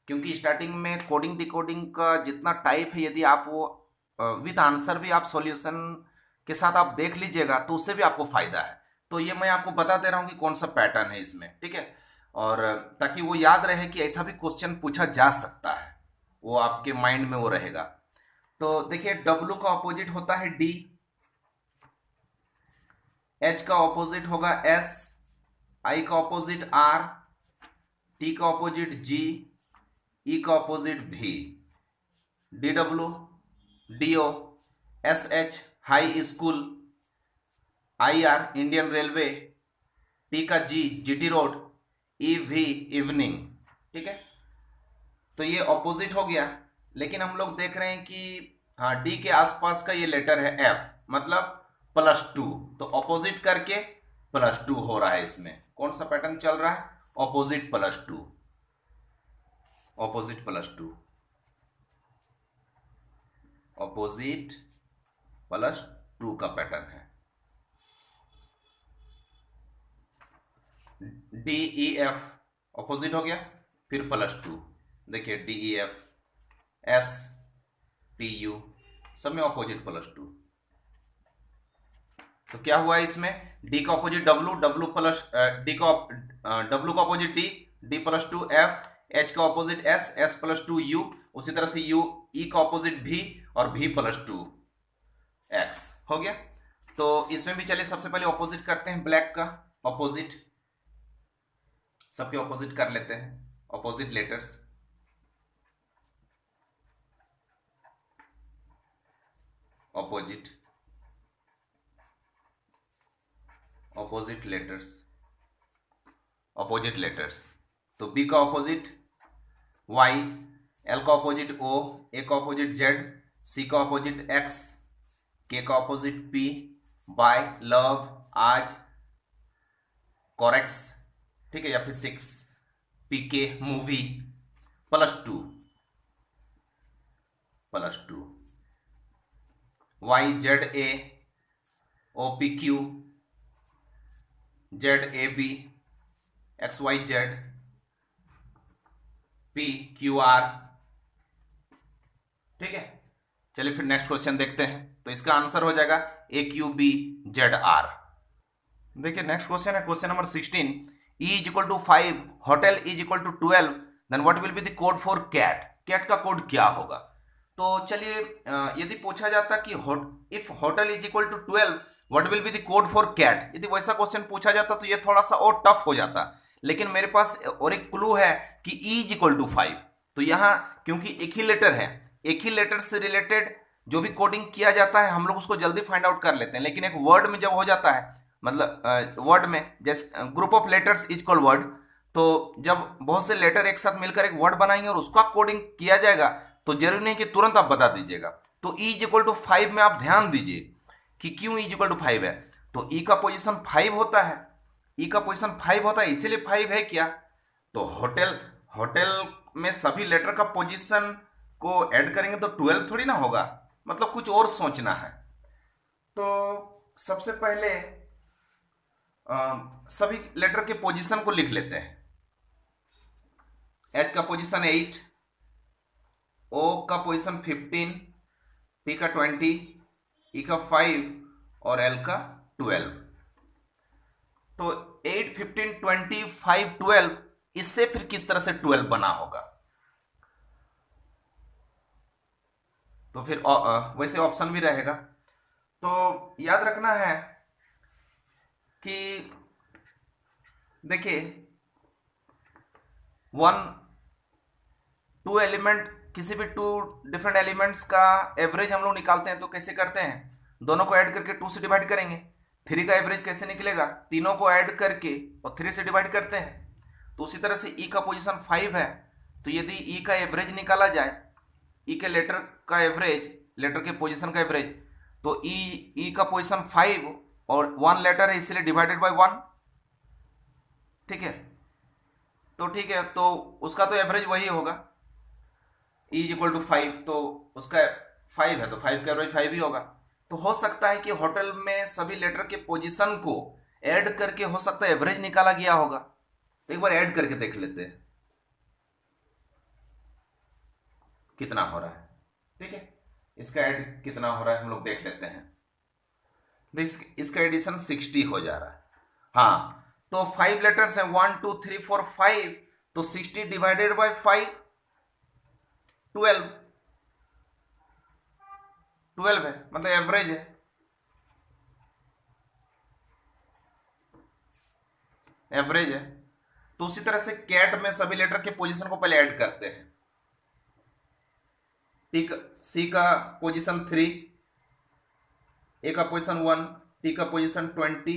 क्योंकि स्टार्टिंग में कोडिंग डिकोडिंग का जितना टाइप है, यदि आप वो विद आंसर भी आप सॉल्यूशन के साथ आप देख लीजिएगा, तो उससे भी आपको फायदा है। तो ये मैं आपको बता दे रहा हूँ कि कौन सा पैटर्न है इसमें, ठीक है। और ताकि वो याद रहे कि ऐसा भी क्वेश्चन पूछा जा सकता है, वो आपके माइंड में वो रहेगा। तो देखिए, W का ऑपोजिट होता है D, H का ऑपोजिट होगा S, I का ऑपोजिट R, T का ऑपोजिट G, E का opposite V, DW DO, SH high school, IR Indian railway, T का G GT road, EV evening, ठीक है। तो ये ऑपोजिट हो गया। लेकिन हम लोग देख रहे हैं कि हाँ, डी के आसपास का ये लेटर है F, मतलब +2, तो ऑपोजिट करके +2 हो रहा है। इसमें कौन सा पैटर्न चल रहा है? ऑपोजिट +2, ऑपोजिट +2, ऑपोजिट +2 का पैटर्न है। DEF ऑपोजिट हो गया, फिर +2। देखिए DEF STU सब में ऑपोजिट +2। तो क्या हुआ इसमें? D का opposite W, W plus D का W का opposite D, D +2 F, H का ऑपोजिट S, S +2 U, उसी तरह से U, E का ऑपोजिट V और V +2 X हो गया। तो इसमें भी चलिए सबसे पहले ऑपोजिट करते हैं, ब्लैक का ऑपोजिट, सबके ऑपोजिट कर लेते हैं, opposite letters. Opposite, opposite letters, opposite letters. तो बी का ऑपोजिट Y, L का ऑपोजिट O, A का ऑपोजिट Z, C का ऑपोजिट X, K का ऑपोजिट P, बाय लव आज, कोरेक्स, ठीक है, या फिर 6, PK movie, +2 YZA, OPQ, ZAB, XYZ, PQR, ठीक है। चलिए फिर नेक्स्ट क्वेश्चन देखते हैं। तो इसका आंसर हो जाएगा AQBZR। देखिए नेक्स्ट क्वेश्चन है, question number 16, E = 5, hotel = 12, then what will be the code for cat? Cat का कोड क्या होगा? तो चलिए, यदि पूछा जाता कि if hotel = 12, what will be the code for cat, यदि वैसा क्वेश्चन पूछा जाता तो ये थोड़ा सा और टफ हो जाता। लेकिन मेरे पास और एक क्लू है कि E = 5, तो यहाँ क्योंकि एक ही लेटर है, एक ही लेटर से रिलेटेड जो भी कोडिंग किया जाता है हम लोग उसको जल्दी फाइंड आउट कर लेते हैं। लेकिन एक वर्ड में जब हो जाता है, मतलब वर्ड में जैसे group of letters is called word, तो जब बहुत से लेटर एक साथ मिलकर एक वर्ड बनाएंगे और उसका कोडिंग किया जाएगा, तो जरूरी नहीं कि तुरंत आप बता दीजिएगा। तो E = 5 में आप ध्यान दीजिए कि क्यों E = 5 है। तो E का पोजीशन 5 होता है, E का पोजीशन 5 होता है, इसीलिए 5 है क्या? तो होटल, होटल में सभी लेटर का पोजीशन को ऐड करेंगे तो 12 थोड़ी ना होगा, मतलब कुछ और सोचना है। तो सबसे पहले सभी लेटर के पोजीशन को लिख लेते हैं। H का पोजीशन 8, O का पोजीशन 15, T का 20, E का 5 और L का 12। तो 8, 15, 20, 5, 12, इससे फिर किस तरह से 12 बना होगा? तो फिर वैसे ऑप्शन भी रहेगा। तो याद रखना है कि देखिए वन टू एलिमेंट, किसी भी टू डिफरेंट एलिमेंट्स का एवरेज हम लोग निकालते हैं तो कैसे करते हैं, दोनों को ऐड करके टू से डिवाइड करेंगे। थ्री का एवरेज कैसे निकलेगा, तीनों को ऐड करके और थ्री से डिवाइड करते हैं। तो उसी तरह से ई का पोजीशन 5 है, तो यदि ई का एवरेज निकाला जाए, ई के लेटर का एवरेज, लेटर के पोजीशन का एवरेज, तो ई का पोजीशन 5 और 1 लेटर है इसलिए डिवाइडेड बाय 1, ठीक है। तो ठीक है, तो उसका तो एवरेज वही होगा, ई इज इक्वल टू 5, तो उसका 5 है तो 5 का एवरेज 5 ही होगा। तो हो सकता है कि होटल में सभी लेटर के पोजीशन को ऐड करके हो सकता है एवरेज निकाला गया होगा। तो एक बार ऐड करके देख लेते हैं कितना हो रहा है, ठीक है। इसका ऐड कितना हो रहा है हम लोग देख लेते हैं। इसका एडिशन 60 हो जा रहा है। हाँ, तो 5 लेटर्स हैं, 1 2 3 4 5, तो 60 डिवाइडेड बाय 5 12, 12 है, मतलब एवरेज है, एवरेज है। तो उसी तरह से कैट में सभी लेटर के पोजीशन को पहले ऐड करते हैं। सी का पोजीशन 3, ए का पोजीशन 1, टी का पोजीशन 20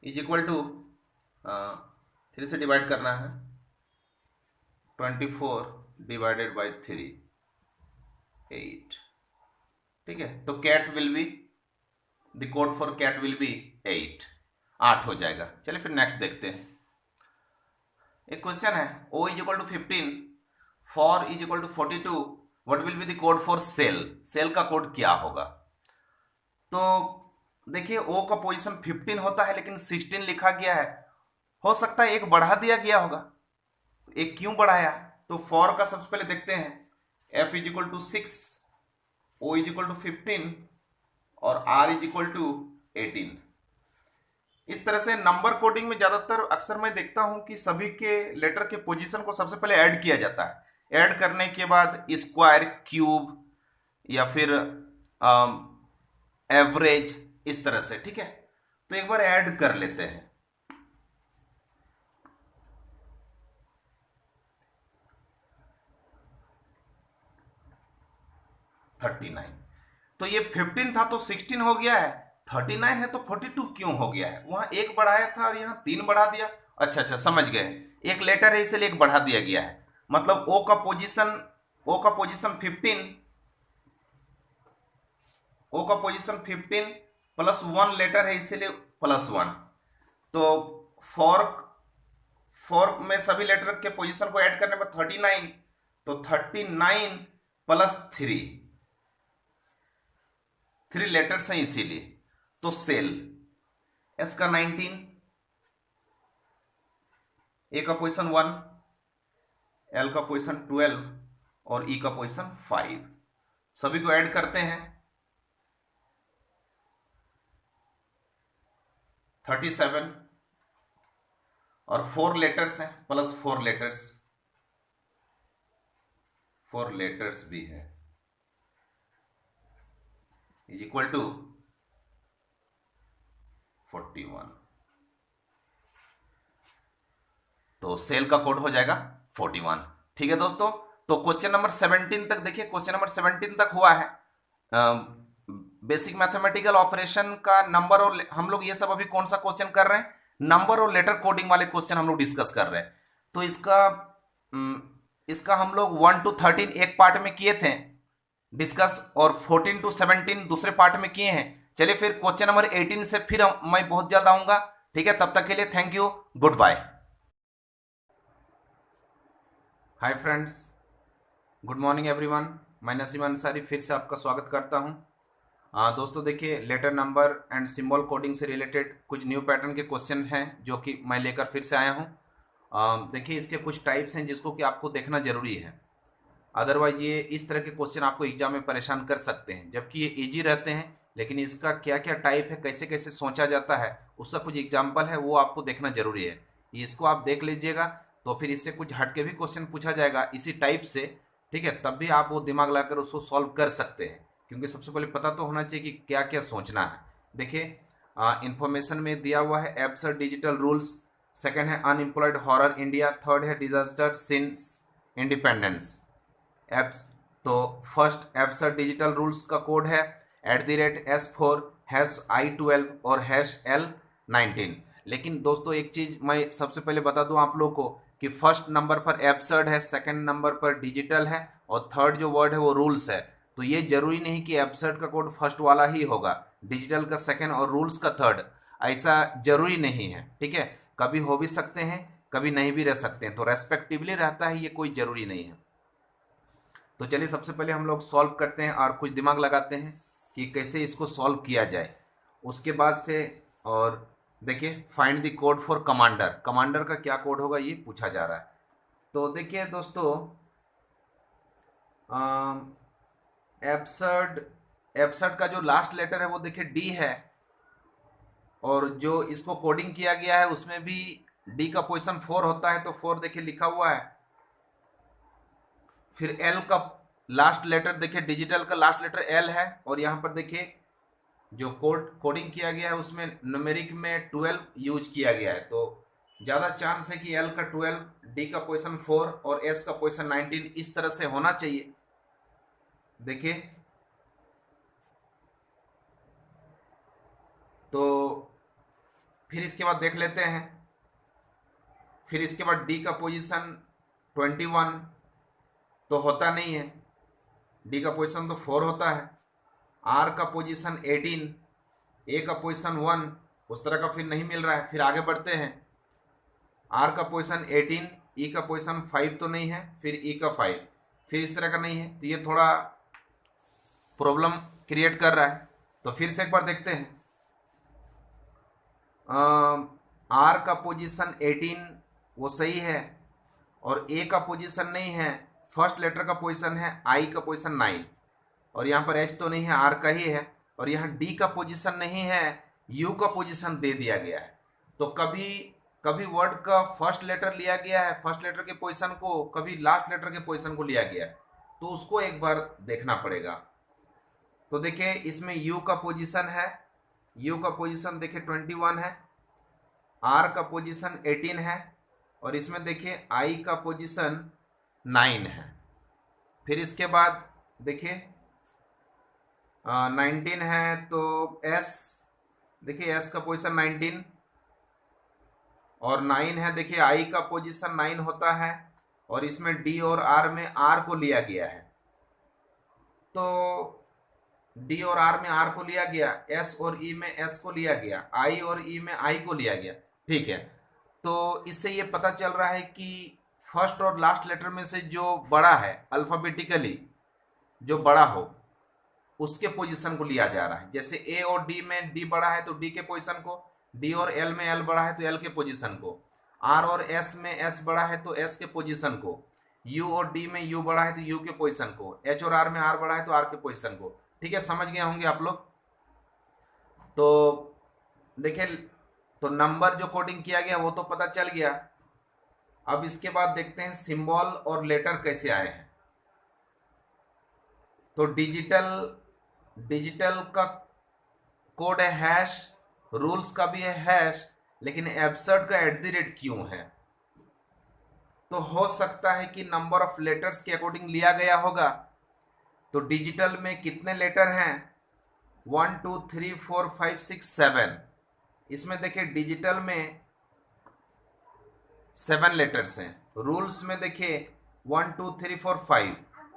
इज इक्वल टू 3 से डिवाइड करना है, 24 डिवाइडेड बाय 3 8, ठीक है। तो cat will be, the code for cat will be 8 हो जाएगा। चलिए फिर नेक्स्ट देखते हैं। एक क्वेश्चन है, O is equal to 15, for is equal to 42, what will be the code for cell, cell का कोड क्या होगा। तो देखिए O का पोजीशन 15 होता है लेकिन 16 लिखा गया है, हो सकता है एक बढ़ा दिया गया होगा। एक क्यों बढ़ाया, तो फॉर का सबसे पहले देखते हैं। F is equal to 6, O is equal to 15 और R इज इक्वल टू 18। इस तरह से नंबर कोडिंग में ज्यादातर अक्सर मैं देखता हूं कि सभी के लेटर के पोजीशन को सबसे पहले ऐड किया जाता है। ऐड करने के बाद स्क्वायर, क्यूब या फिर एवरेज, इस तरह से, ठीक है। तो एक बार ऐड कर लेते हैं। थर्टी नाइन, तो ये 15 था तो 16 हो गया है, 39 है तो 42 क्यों हो गया है, वहां एक बढ़ाया था और यहाँ 3 बढ़ा दिया। अच्छा अच्छा, समझ गए, एक लेटर है इसलिए एक बढ़ा दिया गया है। मतलब ओ का पोजीशन 15, ओ का पोजीशन 15 प्लस 1 लेटर है इसीलिए प्लस 1। तो फॉर में सभी लेटर के पोजीशन को ऐड करने पर 39, तो 39 प्लस 3 लेटर्स हैं इसीलिए, तो सेल। एस का 19, ए का पोजीशन 1, एल का पोजीशन 12 और ई का पोजीशन 5, सभी को ऐड करते हैं। 37 और 4 लेटर्स हैं प्लस 4 लेटर्स, 4 लेटर्स भी है, इज इक्वल टू 41। तो सेल का कोड हो जाएगा 41, ठीक है दोस्तों। तो क्वेश्चन नंबर 17 तक देखिए, क्वेश्चन नंबर 17 तक हुआ है बेसिक मैथमेटिकल ऑपरेशन का नंबर, और हम लोग ये सब अभी कौन सा क्वेश्चन कर रहे हैं, नंबर और लेटर कोडिंग वाले क्वेश्चन हम लोग डिस्कस कर रहे हैं। तो इसका हम लोग 1 to 13 एक पार्ट में किए थे डिस्कस, और 14 to 17 दूसरे पार्ट में किए हैं। चलिए फिर क्वेश्चन नंबर 18 से फिर मैं बहुत जल्द आऊंगा, ठीक है। तब तक के लिए thank you, good bye. Hi friends, good morning everyone, मैं नसीम अंसारी फिर से आपका स्वागत करता हूं। दोस्तों देखिए, letter number and symbol coding से रिलेटेड कुछ न्यू पैटर्न के क्वेश्चन हैं जो कि मैं लेकर फिर से आया हूं। देखिए, इसके कुछ टाइप्स हैं जिसको कि आपको देखना जरूरी है, अदरवाइज ये इस तरह के क्वेश्चन आपको एग्जाम में परेशान कर सकते हैं, जबकि ये इजी रहते हैं, लेकिन इसका क्या क्या टाइप है, कैसे कैसे सोचा जाता है, उसका कुछ एग्जाम्पल है, वो आपको देखना जरूरी है। इसको आप देख लीजिएगा तो फिर इससे कुछ हटके भी क्वेश्चन पूछा जाएगा इसी टाइप से, ठीक है, तब भी आप वो दिमाग लगाकर उसको सॉल्व कर सकते हैं, क्योंकि सबसे पहले पता तो होना चाहिए कि क्या क्या सोचना है। देखिए, इंफॉर्मेशन में दिया हुआ है एब्सर्ड डिजिटल रूल्स, सेकंड है अनएम्प्लॉयड हॉरर इंडिया, थर्ड है डिजास्टर सिंस इंडिपेंडेंस। एप्स तो फर्स्ट एब्सर्ड डिजिटल रूल्स का कोड है @S4 #I12 और #L19। लेकिन दोस्तों एक चीज मैं सबसे पहले बता दूं आप लोग को कि फर्स्ट नंबर पर एब्सर्ड है, सेकंड नंबर पर डिजिटल है, और थर्ड जो वर्ड है वो रूल्स है। तो ये जरूरी नहीं कि एब्सर्ड का कोड फर्स्ट वाला ही होगा, डिजिटल का सेकंड और रूल्स का थर्ड, ऐसा जरूरी नहीं है। ठीक है, कभी हो भी सकते हैं, कभी नहीं भी रह सकते हैं, तो रेस्पेक्टिवली रहता है, ये कोई जरूरी नहीं है। तो चलिए सबसे पहले हम लोग सॉल्व करते हैं और कुछ दिमाग लगाते हैं कि कैसे इसको सॉल्व किया जाए। उसके बाद से, और देखिए, find the code for commander, commander का क्या कोड होगा ये पूछा जा रहा है। तो देखिए दोस्तों, एब्सर्ड एब्सर्ड का जो लास्ट लेटर है वो देखिए डी है, और जो इसको कोडिंग किया गया है उसमें भी डी का पोजीशन 4 होता है, तो 4 देखिए लिखा हुआ है। फिर एल का लास्ट लेटर देखिए, डिजिटल का लास्ट लेटर एल है, और यहाँ पर देखिए जो कोडिंग किया गया है उसमें न्यूमेरिक में 12 यूज किया गया है, तो ज़्यादा चांस है कि एल का 12, डी का पोजीशन 4 और एस का पोजीशन 19 इस तरह से होना चाहिए। देखिए, तो फिर इसके बाद देख लेते हैं। फिर इसके बाद डी का पोजीशन 21 तो होता नहीं है, डी का पोजीशन तो 4 होता है। आर का पोजीशन 18, ए का पोजीशन 1, उस तरह का फिर नहीं मिल रहा है। फिर आगे बढ़ते हैं, आर का पोजीशन 18, ई का पोजीशन 5 तो नहीं है, फिर ई का 5, फिर इस तरह का नहीं है, तो ये थोड़ा प्रॉब्लम क्रिएट कर रहा है। तो फिर से एक बार देखते हैं, आर का पोजीशन 18 वो सही है, और ए का पोजीशन नहीं है, फर्स्ट लेटर का पोजीशन है आई का पोजीशन 9, और यहाँ पर एच तो नहीं है, आर का ही है, और यहाँ डी का पोजीशन नहीं है, यू का पोजीशन दे दिया गया है। तो कभी कभी वर्ड का फर्स्ट लेटर लिया गया है, फर्स्ट लेटर के पोजीशन को, कभी लास्ट लेटर के पोजीशन को लिया गया है, तो उसको एक बार देखना पड़ेगा। तो देखिए, इसमें यू का पोजीशन है, यू का पोजीशन देखिए 21 है, आर का पोजीशन 18 है, और इसमें देखिए आई का पोजीशन 9 है। फिर इसके बाद देखिए 19 है, तो एस, देखिए एस का पोजीशन 19 और 9 है, देखिए आई का पोजीशन 9 होता है, और इसमें डी और आर में आर को लिया गया है, तो डी और आर में आर को लिया गया, एस और ई में एस को लिया गया, आई और ई में आई को लिया गया। ठीक है, तो इससे ये पता चल रहा है कि फर्स्ट और लास्ट लेटर में से जो बड़ा है अल्फाबेटिकली, जो बड़ा हो उसके पोजीशन को लिया जा रहा है। जैसे ए और डी में डी बड़ा है तो डी के पोजीशन को, डी और एल में एल बड़ा है तो एल के पोजीशन को, आर और एस में एस बड़ा है तो एस के पोजीशन को, यू और डी में यू बड़ा है तो यू के पोजीशन को, एच और आर में आर बड़ा है तो आर के पोजीशन को। ठीक है, समझ गए होंगे आप लोग। तो देखिए, तो नंबर जो कोडिंग किया गया वो तो पता चल गया। अब इसके बाद देखते हैं सिंबल और लेटर कैसे आए हैं। तो डिजिटल का कोड है हैश, रूल्स का भी है हैश, लेकिन एब्सर्ड का @ क्यों है? तो हो सकता है कि नंबर ऑफ लेटर्स के अकॉर्डिंग लिया गया होगा। तो डिजिटल में कितने लेटर हैं? 1 2 3 4 5 6 7। इसमें देखिए डिजिटल में 7 लेटर्स हैं, रूल्स में देखिए 1 2 3 4 5,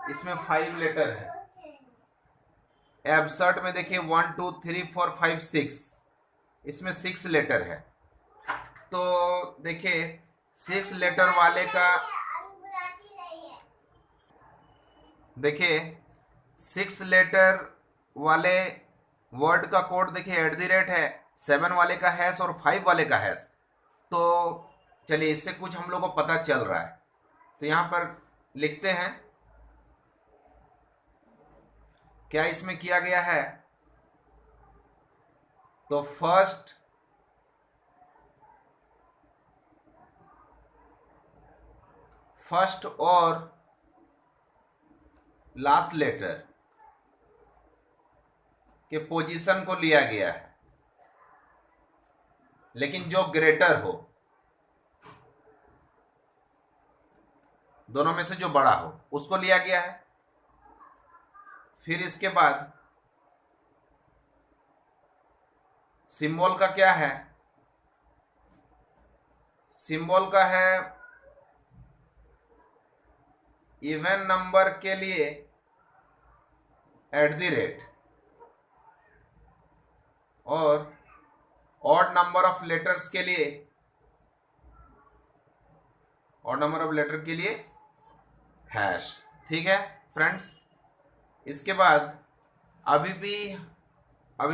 इसमें 5 लेटर है। एब्सर्ड में देखिए 1 2 3 4 5 6, इसमें 6 लेटर है। तो देखिए 6 लेटर वाले का, देखिए 6 लेटर वाले वर्ड का कोड देखिए @ है, 7 वाले का हैश और 5 वाले का हैश। तो चलिए, इससे कुछ हम लोग को पता चल रहा है। तो यहां पर लिखते हैं क्या इसमें किया गया है। तो फर्स्ट और लास्ट लेटर के पोजीशन को लिया गया है, लेकिन जो ग्रेटर हो, दोनों में से जो बड़ा हो उसको लिया गया है। फिर इसके बाद सिंबल का क्या है, सिंबल का है इवन नंबर के लिए @ और ऑड नंबर ऑफ लेटर्स के लिए, ऑड नंबर ऑफ लेटर के लिए हैश। ठीक है फ्रेंड्स। इसके बाद अभी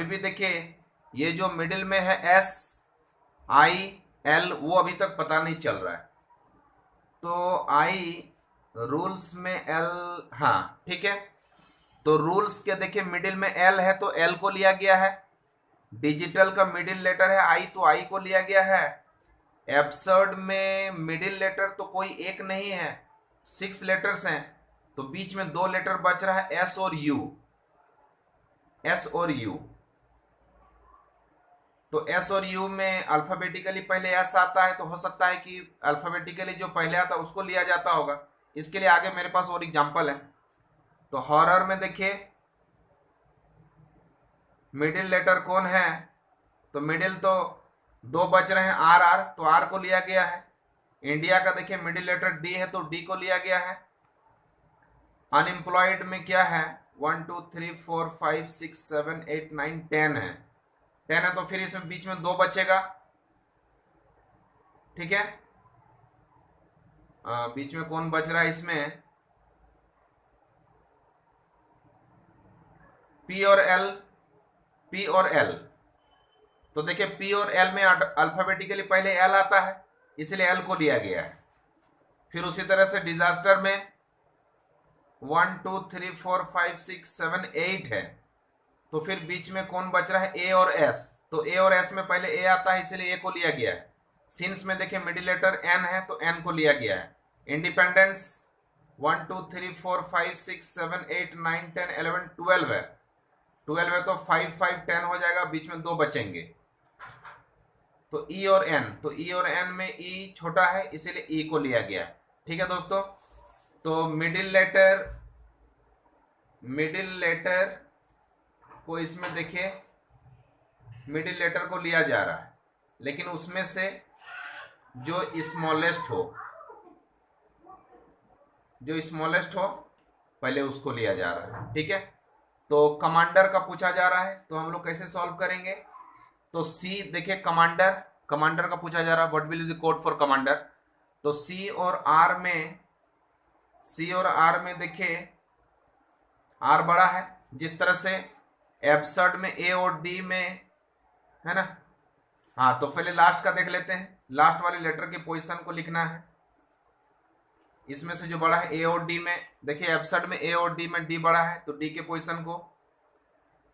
भी देखिए, ये जो मिडिल में है SIL वो अभी तक पता नहीं चल रहा है, तो I रूल्स में L, हाँ ठीक है। तो रूल्स के देखिए मिडिल में L है तो L को लिया गया है, डिजिटल का मिडिल लेटर है I तो I को लिया गया है। एब्सर्ड में मिडिल लेटर तो कोई एक नहीं है, 6 लेटर्स हैं, तो बीच में 2 लेटर बच रहा है S और U, S और U। तो S और U में अल्फाबेटिकली पहले S आता है, तो हो सकता है कि अल्फाबेटिकली जो पहले आता है उसको लिया जाता होगा। इसके लिए आगे मेरे पास और एग्जांपल है। तो हॉरर में देखिए मिडिल लेटर कौन है, तो मिडिल तो 2 बच रहे हैं RR, तो R को लिया गया है। इंडिया का देखिए मिडिल लेटर D है तो D को लिया गया है। अनएम्प्लॉयड में क्या है, 1 2 3 4 5 6 7 8 9 10 है, 10 है तो फिर इसमें बीच में 2 बचेगा। ठीक है, बीच में कौन बच रहा है इसमें, P और L, P और L। तो देखिए P और L में अल्फाबेटिकली पहले L आता है, इसलिए L को लिया गया है। फिर उसी तरह से डिजास्टर में 1 2 3 4 5 6 7 8 है, तो फिर बीच में कौन बच रहा है, A और S, तो A और S में पहले A आता है इसलिए A को लिया गया है। सिंस में देखिए मिडिल लेटर N है तो N को लिया गया है। इंडिपेंडेंस 1 2 3 4 5 6 7 8 9 10 11 12 है, 12 है तो 5 5 10 हो जाएगा, बीच में 2 बचेंगे। तो E और N, तो E और N में E छोटा है इसीलिए E को लिया गया। ठीक है दोस्तों, तो मिडिल लेटर को इसमें देखिए मिडिल लेटर को लिया जा रहा है, लेकिन उसमें से जो स्मॉलेस्ट हो पहले उसको लिया जा रहा है। ठीक है, तो कमांडर का पूछा जा रहा है, तो हम लोग कैसे सॉल्व करेंगे, तो C देखिए कमांडर का पूछा जा रहा है, what will be the code for commander. तो C और R में देखिए R बड़ा है, जिस तरह से एब्सर्ड में A और D में है ना। हाँ, तो पहले लास्ट का देख लेते हैं, लास्ट वाले लेटर के पोजीशन को लिखना है। इसमें से जो बड़ा है A और D में, देखिए एब्सर्ड में A और D में D बड़ा है तो D के पोजीशन को,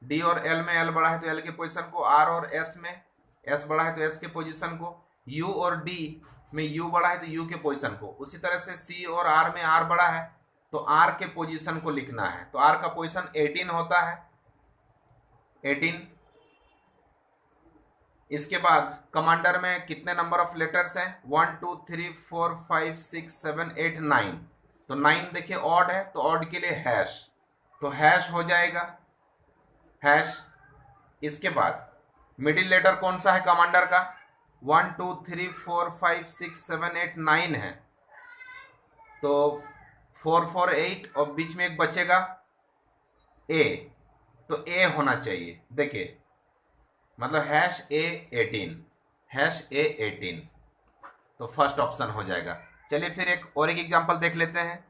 D और L में L बड़ा है तो L के पोजीशन को, R और S में S बड़ा है तो S के पोजीशन को, U और D में U बड़ा है तो U के पोजीशन को। उसी तरह से C और R में R बड़ा है तो R के पोजीशन को लिखना है, तो R का पोजीशन 18 होता है, 18। इसके बाद कमांडर में कितने नंबर ऑफ लेटर्स हैं, 1 2 3 4 5 6 7 8 9, तो 9 देखिए ऑड है तो ऑड के लिए हैश, तो हैश हो जाएगा हैश। इसके बाद मिडिल लेटर कौन सा है कमांडर का, 1 2 3 4 5 6 7 8 9 है, तो 4 4 8 और बीच में एक बचेगा A, तो A होना चाहिए। देखिए मतलब #A18, तो फर्स्ट ऑप्शन हो जाएगा। चलिए फिर एक एग्जांपल देख लेते हैं।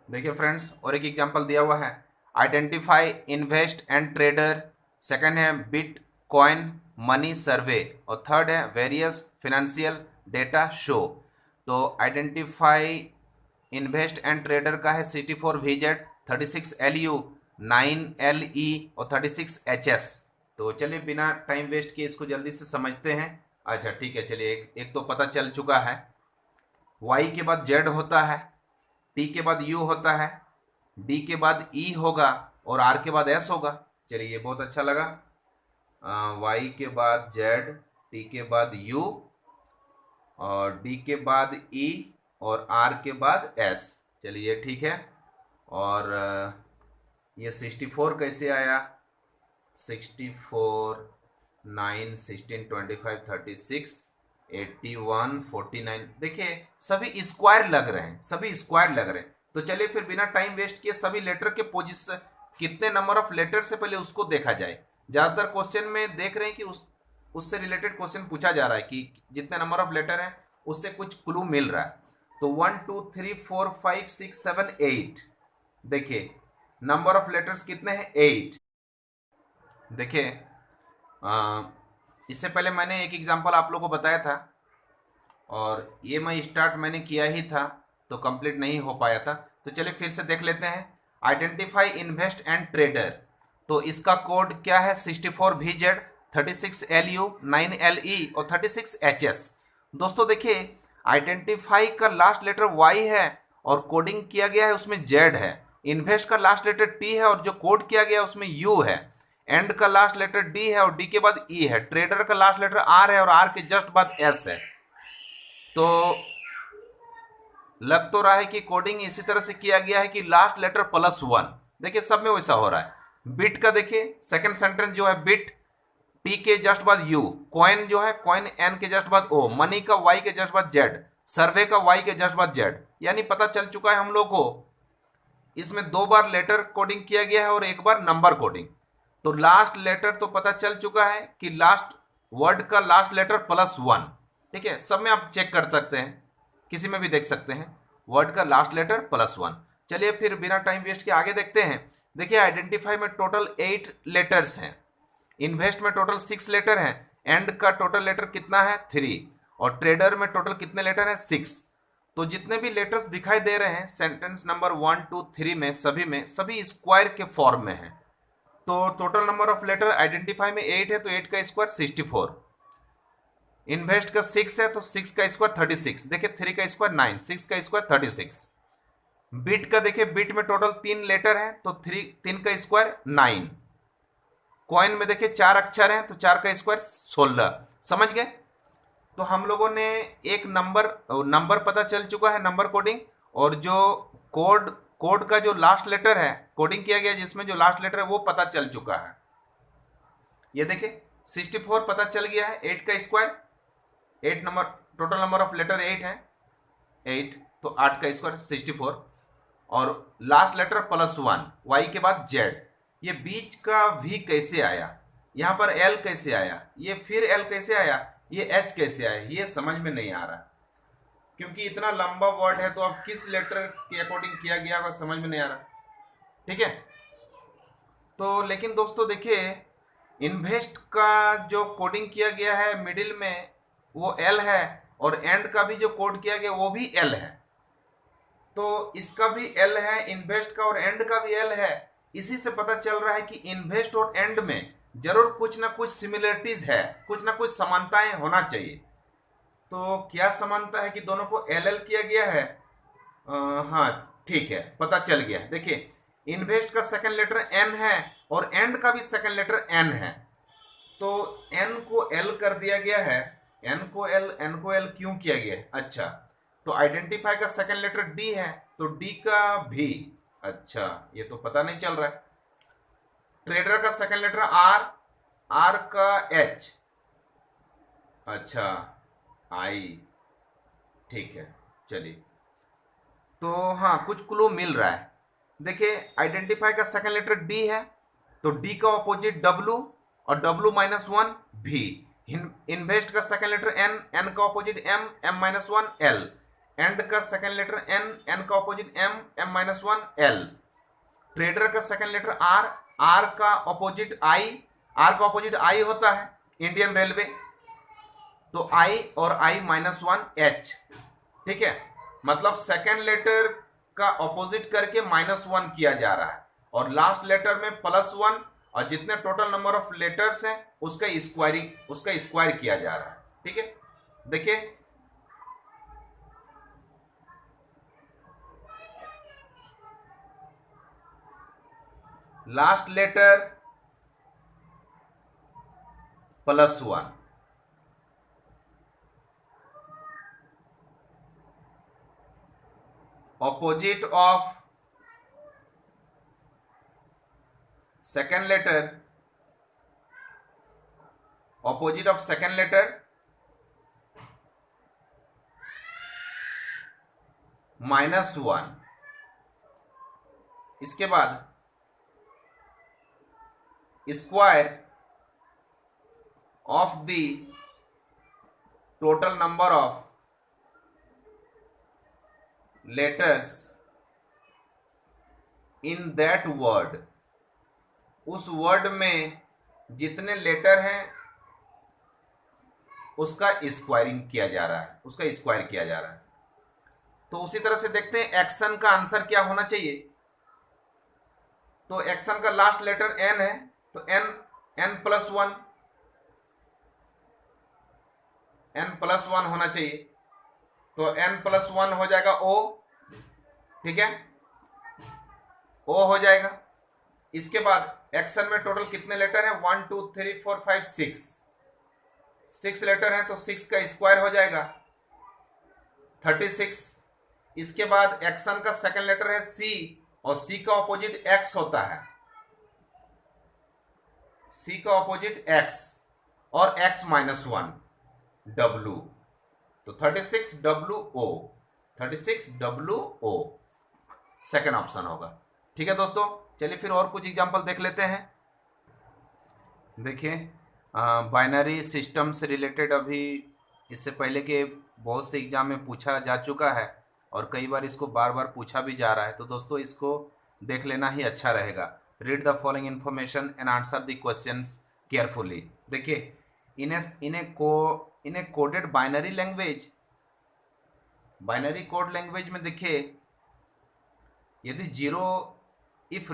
देखिए फ्रेंड्स, और एक एग्जांपल दिया हुआ है, identify invest and trader, second है बिट कॉइन मनी सर्वे, और थर्ड है वेरियस फाइनेंशियल डेटा शो। तो आइडेंटिफाई इन्वेस्ट एंड ट्रेडर का है 64VZ, 36LU, 9LE और 36HS। तो चलिए बिना टाइम वेस्ट किए इसको जल्दी से समझते हैं। अच्छा ठीक है, चलिए एक तो पता चल चुका है, Y के बाद Z होता है, T के बाद U होता है, डी के बाद ई होगा और आर के बाद एस होगा। चलिए ये बहुत अच्छा लगा। वाई के बाद जेड, टी के बाद यू, और डी के बाद ई, और आर के बाद एस। चलिए ये ठीक है। और ये 64 कैसे आया? 64, 9, 16, 25, 36, 81, 49। देखिए सभी स्क्वायर लग रहे हैं, सभी स्क्वायर लग रहे हैं। तो चलिए फिर बिना टाइम वेस्ट किए सभी लेटर के पोजीशन, कितने नंबर ऑफ लेटर से पहले उसको देखा जाए। ज़्यादातर क्वेश्चन में देख रहे हैं कि उससे रिलेटेड क्वेश्चन पूछा जा रहा है कि जितने नंबर ऑफ लेटर हैं उससे कुछ क्लू मिल रहा है। तो 1, 2, 3, 4, 5, 6, 7, 8। देखिए नंबर ऑफ लेटर्स कितने हैं? 8। देखिए इससे पहले मैंने एक एग्जांपल आप लोगों को बताया था, और ये मैं स्टार्ट मैंने किया ही था तो कंप्लीट नहीं हो पाया था। तो चलिए फिर से देख लेते हैं। Identify invest and trader. तो इसका कोड क्या है? 64VZ, 36LU, 9LE और 36HS। दोस्तों देखिए आइडेंटिफाई का लास्ट लेटर वाई है और कोडिंग किया गया है उसमें जेड है। इन्वेस्ट का लास्ट लेटर टी है और जो कोड किया गया है उसमें यू है। एंड का लास्ट लेटर डी है और डी के बाद ई है। ट्रेडर का लास्ट लेटर आर है और आर के जस्ट बाद एस है। तो लग तो रहा है कि कोडिंग इसी तरह से किया गया है कि लास्ट लेटर +1। देखिए सब में वैसा हो रहा है। बिट का देखिए सेकंड सेंटेंस जो है बिट, टी के जस्ट बाद यू। कॉइन जो है कॉइन एन के जस्ट बाद ओ। मनी का वाई के जस्ट बाद जेड। सर्वे का वाई के जस्ट बाद जेड। यानी पता चल चुका है हम लोग को इसमें 2 बार लेटर कोडिंग किया गया है और 1 बार नंबर कोडिंग। तो लास्ट लेटर तो पता चल चुका है कि लास्ट वर्ड का लास्ट लेटर +1। ठीक है, सब में आप चेक कर सकते हैं, किसी में भी देख सकते हैं वर्ड का लास्ट लेटर +1। चलिए फिर बिना टाइम वेस्ट के आगे देखते हैं। देखिए आइडेंटिफाई में टोटल 8 लेटर्स हैं। इन्वेस्ट में टोटल 6 लेटर हैं। एंड का टोटल लेटर कितना है? 3। और ट्रेडर में टोटल कितने लेटर हैं? 6। तो जितने भी लेटर्स दिखाई दे रहे हैं सेंटेंस नंबर 1, 2, 3 में सभी स्क्वायर के फॉर्म में है। तो total number of letter identify में 8 है तो 8 का स्क्वायर 64। इन्वेस्ट का 6 है तो 6 का स्क्वायर 36। देखिए 3 का स्क्वायर 9, 6 का स्क्वायर 36। बिट का देखिए बिट में टोटल 3 लेटर है तो 3 का स्क्वायर 9। कॉइन में देखिए 4 अक्षर हैं तो 4 का स्क्वायर 16। समझ गए? तो हम लोगों ने एक नंबर पता चल चुका है, नंबर कोडिंग। और जो कोड का जो लास्ट लेटर है कोडिंग किया गया जिसमें जो लास्ट लेटर है वो पता चल चुका है। ये देखिए 64 पता चल गया है। 8 का square 8 number, total number of letter 8 है 8, तो 8 का स्क्वायर 64। और लास्ट लेटर +1 वाई के बाद जेड। ये बीच का वी कैसे आया? यहाँ पर एल कैसे आया? ये फिर एल कैसे आया? ये एच कैसे आया? ये समझ में नहीं आ रहा, क्योंकि इतना लंबा वर्ड है तो अब किस लेटर के अकॉर्डिंग किया गया वो समझ में नहीं आ रहा। ठीक है, तो लेकिन दोस्तों देखिए इन्वेस्ट का जो कोडिंग किया गया है मिडिल में वो एल है, और एंड का भी जो कोड किया गया वो भी एल है। तो इसका भी एल है, इन्वेस्ट का और एंड का भी एल है। इसी से पता चल रहा है कि इन्वेस्ट और एंड में जरूर कुछ ना कुछ सिमिलरिटीज है, कुछ ना कुछ समानताएं होना चाहिए। तो क्या समानता है कि दोनों को एल एल किया गया है? हाँ ठीक है, पता चल गया। देखिए इन्वेस्ट का सेकंड लेटर एन है और एंड का भी सेकंड लेटर एन है, तो एन को एल कर दिया गया है। एन को एल क्यों किया गया है? अच्छा, तो आइडेंटिफाई का सेकंड लेटर डी है तो डी का भी। अच्छा, ये तो पता नहीं चल रहा है। ट्रेडर का सेकंड लेटर आर, आर का एच। अच्छा, आई। ठीक है, चलिए तो हाँ कुछ क्लू मिल रहा है। देखिए आइडेंटिफाई का सेकंड लेटर डी है तो डी का ऑपोजिट डब्लू, और W-1 भी। इन्वेस्ट का सेकंड लेटर एन, एन का opposite M, M-1 L. End का सेकंड लेटर एन, एन का opposite M, M-1 L. Trader का सेकंड लेटर आर, आर का ऑपोजिट आई। आर का ऑपोजिट आई होता है इंडियन रेलवे, तो आई और I-1 एच। ठीक है, मतलब सेकेंड लेटर का ऑपोजिट करके -1 किया जा रहा है और लास्ट लेटर में +1, और जितने टोटल नंबर ऑफ लेटर्स हैं उसका स्क्वायर किया जा रहा है। ठीक है, देखिए last letter +1, opposite of second letter, opposite of second letter -1। इसके बाद square of the total number of letters in that word, उस वर्ड में जितने लेटर हैं उसका स्क्वायरिंग किया जा रहा है, उसका स्क्वायर किया जा रहा है। तो उसी तरह से देखते हैं एक्शन का आंसर क्या होना चाहिए। तो एक्शन का लास्ट लेटर एन है, तो n+1 होना चाहिए। तो n+1 हो जाएगा O, ठीक है, O हो जाएगा। इसके बाद एक्शन में टोटल कितने लेटर हैं, 1 2 3 4 5 6 लेटर हैं, तो 6 का स्क्वायर हो जाएगा 36। इसके बाद एक्शन का सेकंड लेटर है C, और C का ऑपोजिट X होता है, C का ऑपोजिट X, और X-1 W, तो 36WO, 36WO सेकेंड ऑप्शन होगा। ठीक है दोस्तों, चलिए फिर और कुछ एग्जांपल देख लेते हैं। देखिए बाइनरी सिस्टम से रिलेटेड अभी इससे पहले के बहुत से एग्जाम में पूछा जा चुका है, और कई बार इसको बार बार पूछा भी जा रहा है। तो दोस्तों इसको देख लेना ही अच्छा रहेगा। Read the following information and answer the questions carefully. देखिए in a coded binary language, binary code language में देखिए यदि if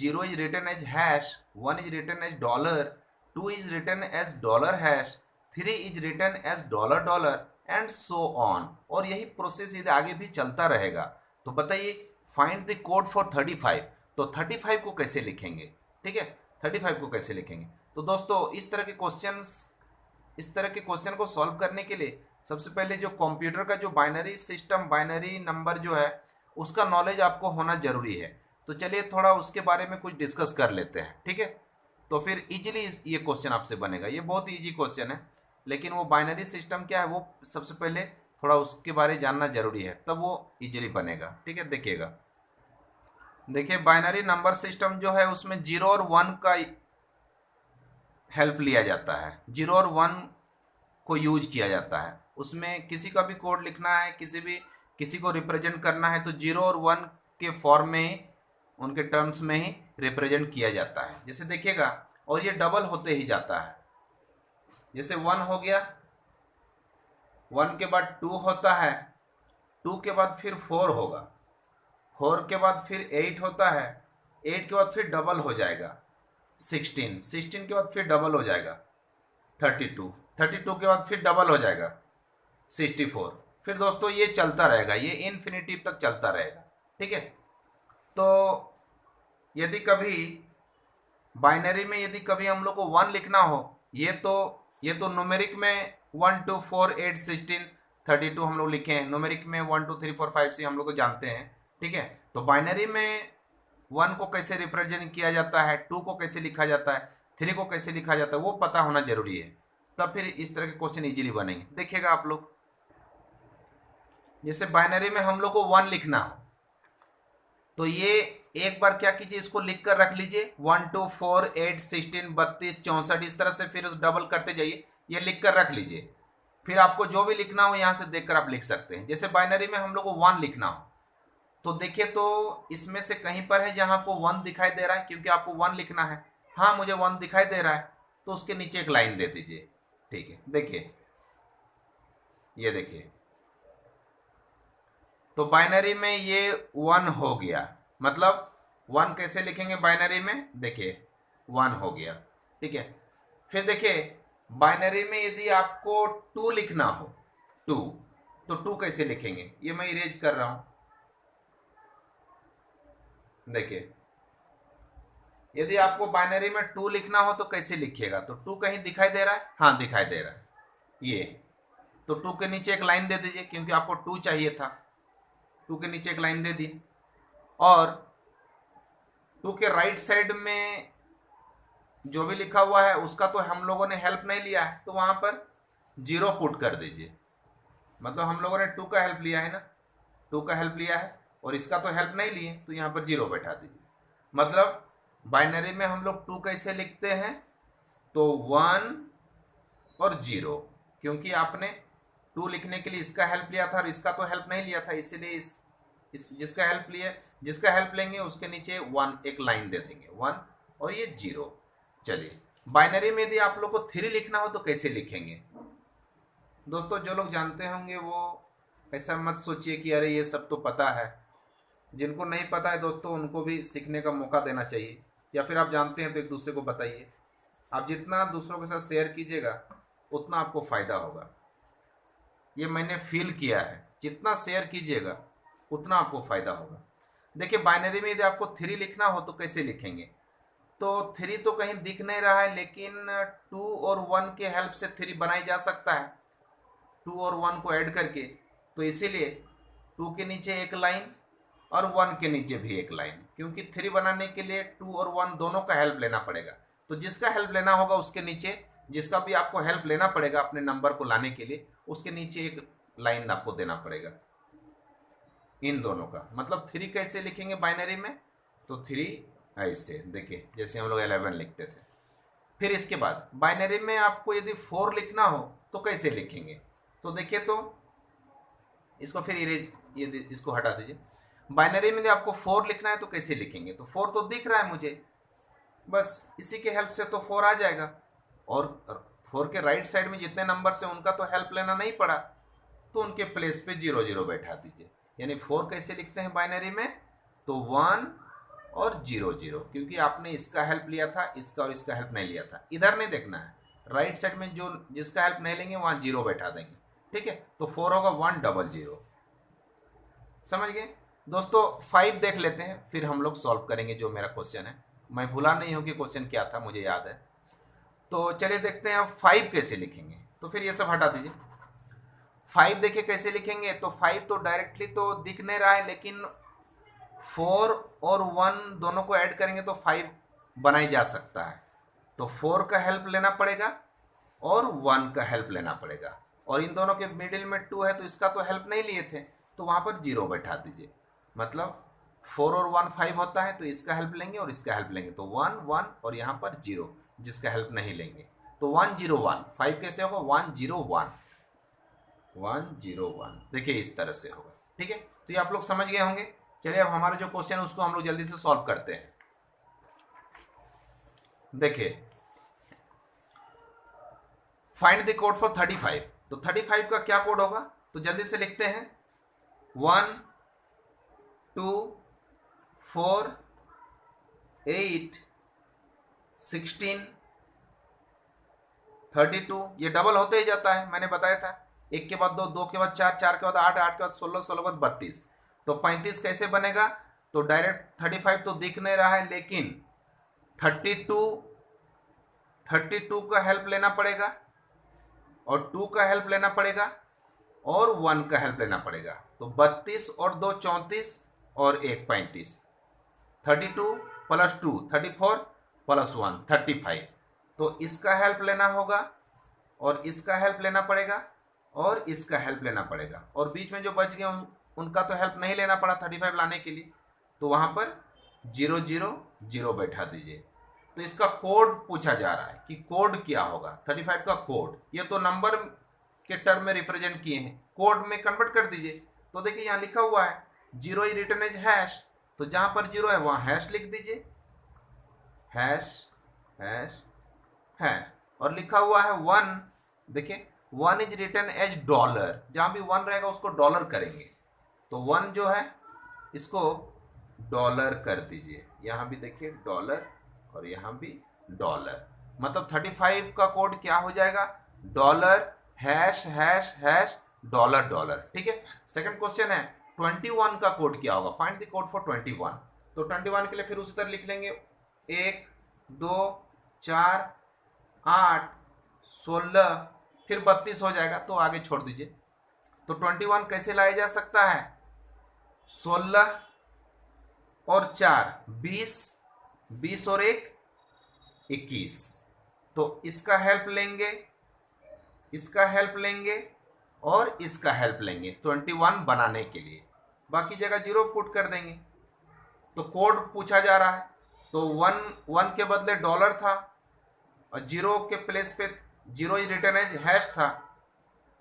0 is written as hash, 1 is written as $, 2 is written as $hash, 3 is written as $, and so on, और यही process यदि आगे भी चलता रहेगा। तो बताइए फाइंड द कोड फॉर 35। तो 35 को कैसे लिखेंगे, ठीक है, 35 को कैसे लिखेंगे। तो दोस्तों इस तरह के क्वेश्चन को सॉल्व करने के लिए सबसे पहले जो कंप्यूटर का जो बाइनरी सिस्टम, बाइनरी नंबर जो है उसका नॉलेज आपको होना जरूरी है। तो चलिए थोड़ा उसके बारे में कुछ डिस्कस कर लेते हैं, ठीक है। तो फिर इजीली ये क्वेश्चन आपसे बनेगा। ये बहुत इजी क्वेश्चन है, लेकिन वो बाइनरी सिस्टम क्या है वो सबसे पहले थोड़ा उसके बारे जानना जरूरी है, तब वो इजीली बनेगा, ठीक है। देखिएगा, देखिए बाइनरी नंबर सिस्टम जो है उसमें 0 और 1 का हेल्प लिया जाता है, 0 और 1 को यूज किया जाता है। उसमें किसी का भी कोड लिखना है, किसी को रिप्रेजेंट करना है, तो 0 और 1 के फॉर्म में ही, उनके टर्म्स में ही रिप्रेजेंट किया जाता है। जैसे देखिएगा, और ये डबल होते ही जाता है। जैसे 1 हो गया, 1 के बाद 2 होता है, 2 के बाद फिर 4 होगा, 4 के बाद फिर 8 होता है, 8 के बाद फिर डबल हो जाएगा 16, 16 के बाद फिर डबल हो जाएगा 32, 32 के बाद फिर डबल हो जाएगा 64। फिर दोस्तों ये चलता रहेगा, ये इन्फिनिटी तक चलता रहेगा, ठीक है। तो यदि कभी बाइनरी में यदि कभी हम लोग को 1 लिखना हो, ये तो न्यूमेरिक में 1 2 4 8 16 32 हम लोग लिखे हैं। न्यूमेरिक में 1 2 3 4 5 6 हम लोग को जानते हैं, ठीक है। तो बाइनरी में 1 को कैसे रिप्रेजेंट किया जाता है, 2 को कैसे लिखा जाता है, 3 को कैसे लिखा जाता है, वो पता होना जरूरी है, तब फिर इस तरह के क्वेश्चन इजीली बनेंगे। देखिएगा आप लोग, जैसे बाइनरी में हम लोग को 1 लिखना हो, तो ये एक बार क्या कीजिए, इसको लिख कर रख लीजिए 1 2 4 8 16 32 64, इस तरह से फिर डबल करते जाइए, ये लिख कर रख लीजिए। फिर आपको जो भी लिखना हो यहाँ से देखकर आप लिख सकते हैं। जैसे बाइनरी में हम लोग को 1 लिखना हो, तो देखिए, तो इसमें से कहीं पर है जहाँ आपको 1 दिखाई दे रहा है, क्योंकि आपको 1 लिखना है। हाँ, मुझे 1 दिखाई दे रहा है, तो उसके नीचे एक लाइन दे दीजिए, ठीक है। देखिए, ये देखिए, तो बाइनरी में ये 1 हो गया। मतलब 1 कैसे लिखेंगे बाइनरी में, देखिए 1 हो गया, ठीक है। फिर देखिए बाइनरी में यदि आपको 2 लिखना हो, 2, तो 2 कैसे लिखेंगे, ये मैं इरेज कर रहा हूं। देखिए यदि आपको बाइनरी में 2 लिखना हो तो कैसे लिखिएगा? तो 2 कहीं दिखाई दे रहा है? हाँ दिखाई दे रहा है ये। तो 2 के नीचे एक लाइन दे दीजिए, क्योंकि आपको 2 चाहिए था। 2 के नीचे एक लाइन दे दी, और 2 के राइट साइड में जो भी लिखा हुआ है उसका तो हम लोगों ने हेल्प नहीं लिया है, तो वहां पर 0 पुट कर दीजिए। मतलब हम लोगों ने 2 का हेल्प लिया है ना, 2 का हेल्प लिया है और इसका तो हेल्प नहीं लिए, तो यहाँ पर 0 बैठा दीजिए। मतलब बाइनरी में हम लोग 2 कैसे लिखते हैं? तो 1 और 0, क्योंकि आपने 2 लिखने के लिए इसका हेल्प लिया था और इसका तो हेल्प नहीं लिया था, इसीलिए इस जिसका हेल्प लेंगे उसके नीचे 1 एक लाइन दे देंगे, 1 और ये 0। चलिए, बाइनरी में यदि आप लोग को 3 लिखना हो तो कैसे लिखेंगे? दोस्तों जो लोग जानते होंगे वो ऐसा मत सोचिए कि अरे ये सब तो पता है। जिनको नहीं पता है दोस्तों, उनको भी सीखने का मौका देना चाहिए, या फिर आप जानते हैं तो एक दूसरे को बताइए। आप जितना दूसरों के साथ शेयर कीजिएगा उतना आपको फ़ायदा होगा। ये मैंने फील किया है, जितना शेयर कीजिएगा उतना आपको फ़ायदा होगा। देखिए, बाइनरी में यदि आपको 3 लिखना हो तो कैसे लिखेंगे? तो 3 तो कहीं दिख नहीं रहा है, लेकिन 2 और 1 के हेल्प से 3 बनाई जा सकता है, 2 और 1 को ऐड करके। तो इसीलिए 2 के नीचे एक लाइन और 1 के नीचे भी एक लाइन, क्योंकि 3 बनाने के लिए 2 और 1 दोनों का हेल्प लेना पड़ेगा। तो जिसका हेल्प लेना होगा उसके नीचे, जिसका भी आपको हेल्प लेना पड़ेगा अपने नंबर को लाने के लिए, उसके नीचे एक लाइन आपको देना पड़ेगा इन दोनों का। मतलब 3 कैसे लिखेंगे बाइनरी में? तो 3 ऐसे, देखिए जैसे हम लोग 11 लिखते थे। फिर इसके बाद बाइनरी में आपको यदि 4 लिखना हो तो कैसे लिखेंगे? तो देखिए, तो इसको फिर इसको हटा दीजिए। बाइनरी में यदि आपको 4 लिखना है तो कैसे लिखेंगे? तो 4 तो दिख रहा है मुझे, बस इसी के हेल्प से तो 4 आ जाएगा। और 4 के राइट साइड में जितने नंबर से उनका तो हेल्प लेना नहीं पड़ा, तो उनके प्लेस पे 0 0 बैठा दीजिए। यानी 4 कैसे लिखते हैं बाइनरी में? तो 1 और 0 0, क्योंकि आपने इसका हेल्प लिया था, इसका और इसका हेल्प नहीं लिया था। इधर नहीं देखना है, राइट साइड में जो जिसका हेल्प नहीं लेंगे वहाँ 0 बैठा देंगे। ठीक है, तो 4 होगा 1 0 0। समझ गए दोस्तों? 5 देख लेते हैं, फिर हम लोग सॉल्व करेंगे जो मेरा क्वेश्चन है। मैं भूला नहीं हूँ कि क्वेश्चन क्या था, मुझे याद है। तो चलिए देखते हैं अब 5 कैसे लिखेंगे। तो फिर ये सब हटा दीजिए। 5 देखिए कैसे लिखेंगे? तो 5 तो डायरेक्टली तो दिख नहीं रहा है, लेकिन 4 और 1 दोनों को ऐड करेंगे तो 5 बनाई जा सकता है। तो 4 का हेल्प लेना पड़ेगा और 1 का हेल्प लेना पड़ेगा, और इन दोनों के मिडिल में 2 है तो इसका तो हेल्प नहीं लिए थे, तो वहाँ पर 0 बैठा दीजिए। मतलब 4 और 1 5 होता है, तो इसका हेल्प लेंगे और इसका हेल्प लेंगे, तो 1 1 और यहाँ पर 0, जिसका हेल्प नहीं लेंगे। तो 1 0 1, 5 कैसे होगा? 1 0 1, 1 0 1। देखिए इस तरह से होगा। ठीक है, तो ये आप लोग समझ गए होंगे। चलिए अब हमारा जो क्वेश्चन है उसको हम लोग जल्दी से सॉल्व करते हैं। देखिए, फाइंड द कोड फॉर 35। तो 35 का क्या कोड होगा? तो जल्दी से लिखते हैं। 1 2 4 8 16 32। ये डबल होते ही जाता है, मैंने बताया था। 1 के बाद 2, 2 के बाद 4, 4 के बाद 8, 8 के बाद 16, 16 के बाद 32। तो 35 कैसे बनेगा? तो डायरेक्ट 35 तो दिख नहीं रहा है, लेकिन 32 का हेल्प लेना पड़ेगा, और 2 का हेल्प लेना पड़ेगा, और 1 का हेल्प लेना पड़ेगा। तो 32 और 2 34 और 1 35। 32 प्लस 2 34 प्लस 1 35। तो इसका हेल्प लेना होगा, और इसका हेल्प लेना पड़ेगा, और इसका हेल्प लेना पड़ेगा, और बीच में जो बच गए उनका तो हेल्प नहीं लेना पड़ा 35 लाने के लिए, तो वहाँ पर 0 0 0 बैठा दीजिए। तो इसका कोड पूछा जा रहा है कि कोड क्या होगा। 35 का कोड, ये तो नंबर के टर्म में रिप्रेजेंट किए हैं, कोड में कन्वर्ट कर दीजिए। तो देखिए यहाँ लिखा हुआ है 0 इज रिटन एज हैश, तो जहाँ पर 0 है वहाँ हैश लिख दीजिए, हैश हैश हैश। और लिखा हुआ है 1, देखिए 1 इज रिटन एज डॉलर, जहाँ भी 1 रहेगा उसको डॉलर करेंगे। तो 1 जो है इसको डॉलर कर दीजिए, यहाँ भी देखिए डॉलर और यहाँ भी डॉलर। मतलब 35 का कोड क्या हो जाएगा? Dollar hash hash hash dollar dollar. ठीक है, सेकंड क्वेश्चन है 21 का कोड क्या होगा? Find the code for 21। तो 21 के लिए फिर उसी तरह लिख लेंगे 1 2 4 8 16 फिर 32 हो जाएगा, तो आगे छोड़ दीजिए। तो 21 कैसे लाया जा सकता है? 16 और 4 20, 20 और 1 21। तो इसका हेल्प लेंगे, इसका हेल्प लेंगे और इसका हेल्प लेंगे 21 बनाने के लिए। बाकी जगह 0 पुट कर देंगे। तो कोड पूछा जा रहा है, तो 1 के बदले डॉलर था और 0 के प्लेस पे 0 इज रिटर्न एज हैश था,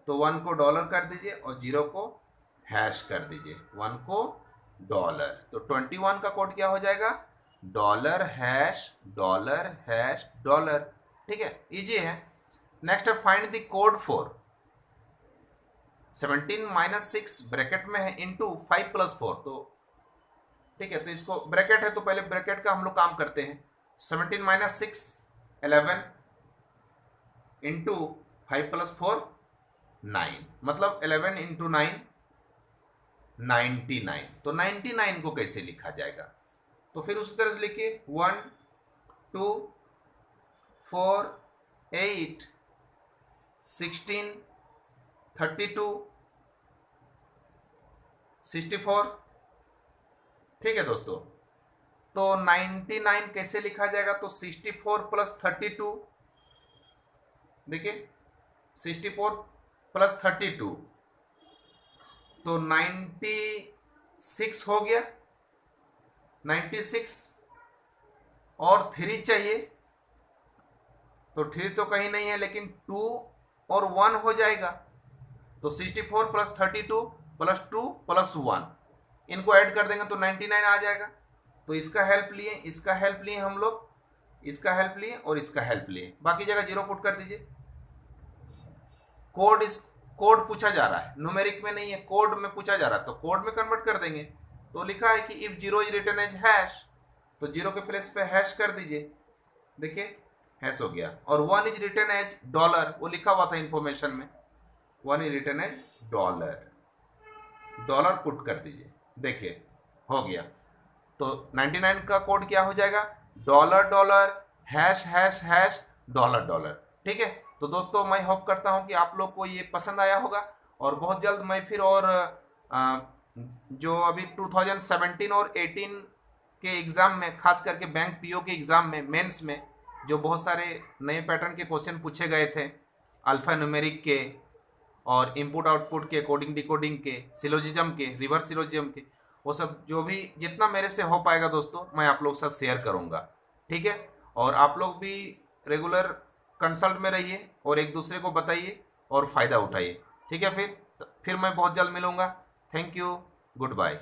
तो 1 को डॉलर कर दीजिए और 0 को हैश कर दीजिए, 1 को डॉलर। तो 21 का कोड क्या हो जाएगा? Dollar hash dollar. ठीक है, इजी है। नेक्स्ट है find the code for 17 minus 6 bracket में है इंटू 5 प्लस 4। तो ठीक है, तो इसको ब्रैकेट है तो पहले ब्रैकेट का हम लोग काम करते हैं। 17 माइनस 6 11 इंटू 5 प्लस 4 9, मतलब 11 इंटू 9 99। तो 99 को कैसे लिखा जाएगा? तो फिर उसी तरह से लिखिए 1 2 4 8 16 32 64। ठीक है दोस्तों, तो 99 कैसे लिखा जाएगा? तो 64 प्लस 32, देखिए 64 प्लस 32 तो 96 हो गया। 96 और 3 चाहिए, तो 3 तो कहीं नहीं है, लेकिन 2 और 1 हो जाएगा। तो 64 प्लस 32 प्लस 2 प्लस 1, इनको ऐड कर देंगे तो 99 आ जाएगा। तो इसका हेल्प लिए, इसका हेल्प लिए हम लोग, इसका हेल्प लिए और इसका हेल्प लिए, बाकी जगह 0 पुट कर दीजिए। कोड पूछा जा रहा है, न्यूमेरिक में नहीं है, कोड में पूछा जा रहा है, तो कोड में कन्वर्ट कर देंगे। तो लिखा है कि if 0 is return as hash, तो 0 के प्लेस पे हैश कर दीजिए, देखिए हैश हो गया। और 1 इज रिटर्न एज डॉलर, वो लिखा हुआ था इंफॉर्मेशन में, 1 is return as dollar put कर दीजिए, देखिए हो गया। तो 99 का कोड क्या हो जाएगा? Dollar hash dollar. ठीक है, तो दोस्तों मैं होप करता हूं कि आप लोग को ये पसंद आया होगा, और बहुत जल्द मैं फिर और जो अभी 2017 और 18 के एग्ज़ाम में, खास करके बैंक पीओ के एग्ज़ाम में, मेंस में जो बहुत सारे नए पैटर्न के क्वेश्चन पूछे गए थे, अल्फा न्यूमेरिक के और इनपुट आउटपुट के, कोडिंग डिकोडिंग के, सिलोजिज्म के, रिवर्स सिलोजिज्म के, वो सब जो भी जितना मेरे से हो पाएगा दोस्तों मैं आप लोग के साथ शेयर करूँगा। ठीक है, और आप लोग भी रेगुलर कंसल्ट में रहिए और एक दूसरे को बताइए और फ़ायदा उठाइए। ठीक है, फिर मैं बहुत जल्द मिलूँगा। Thank you, good bye.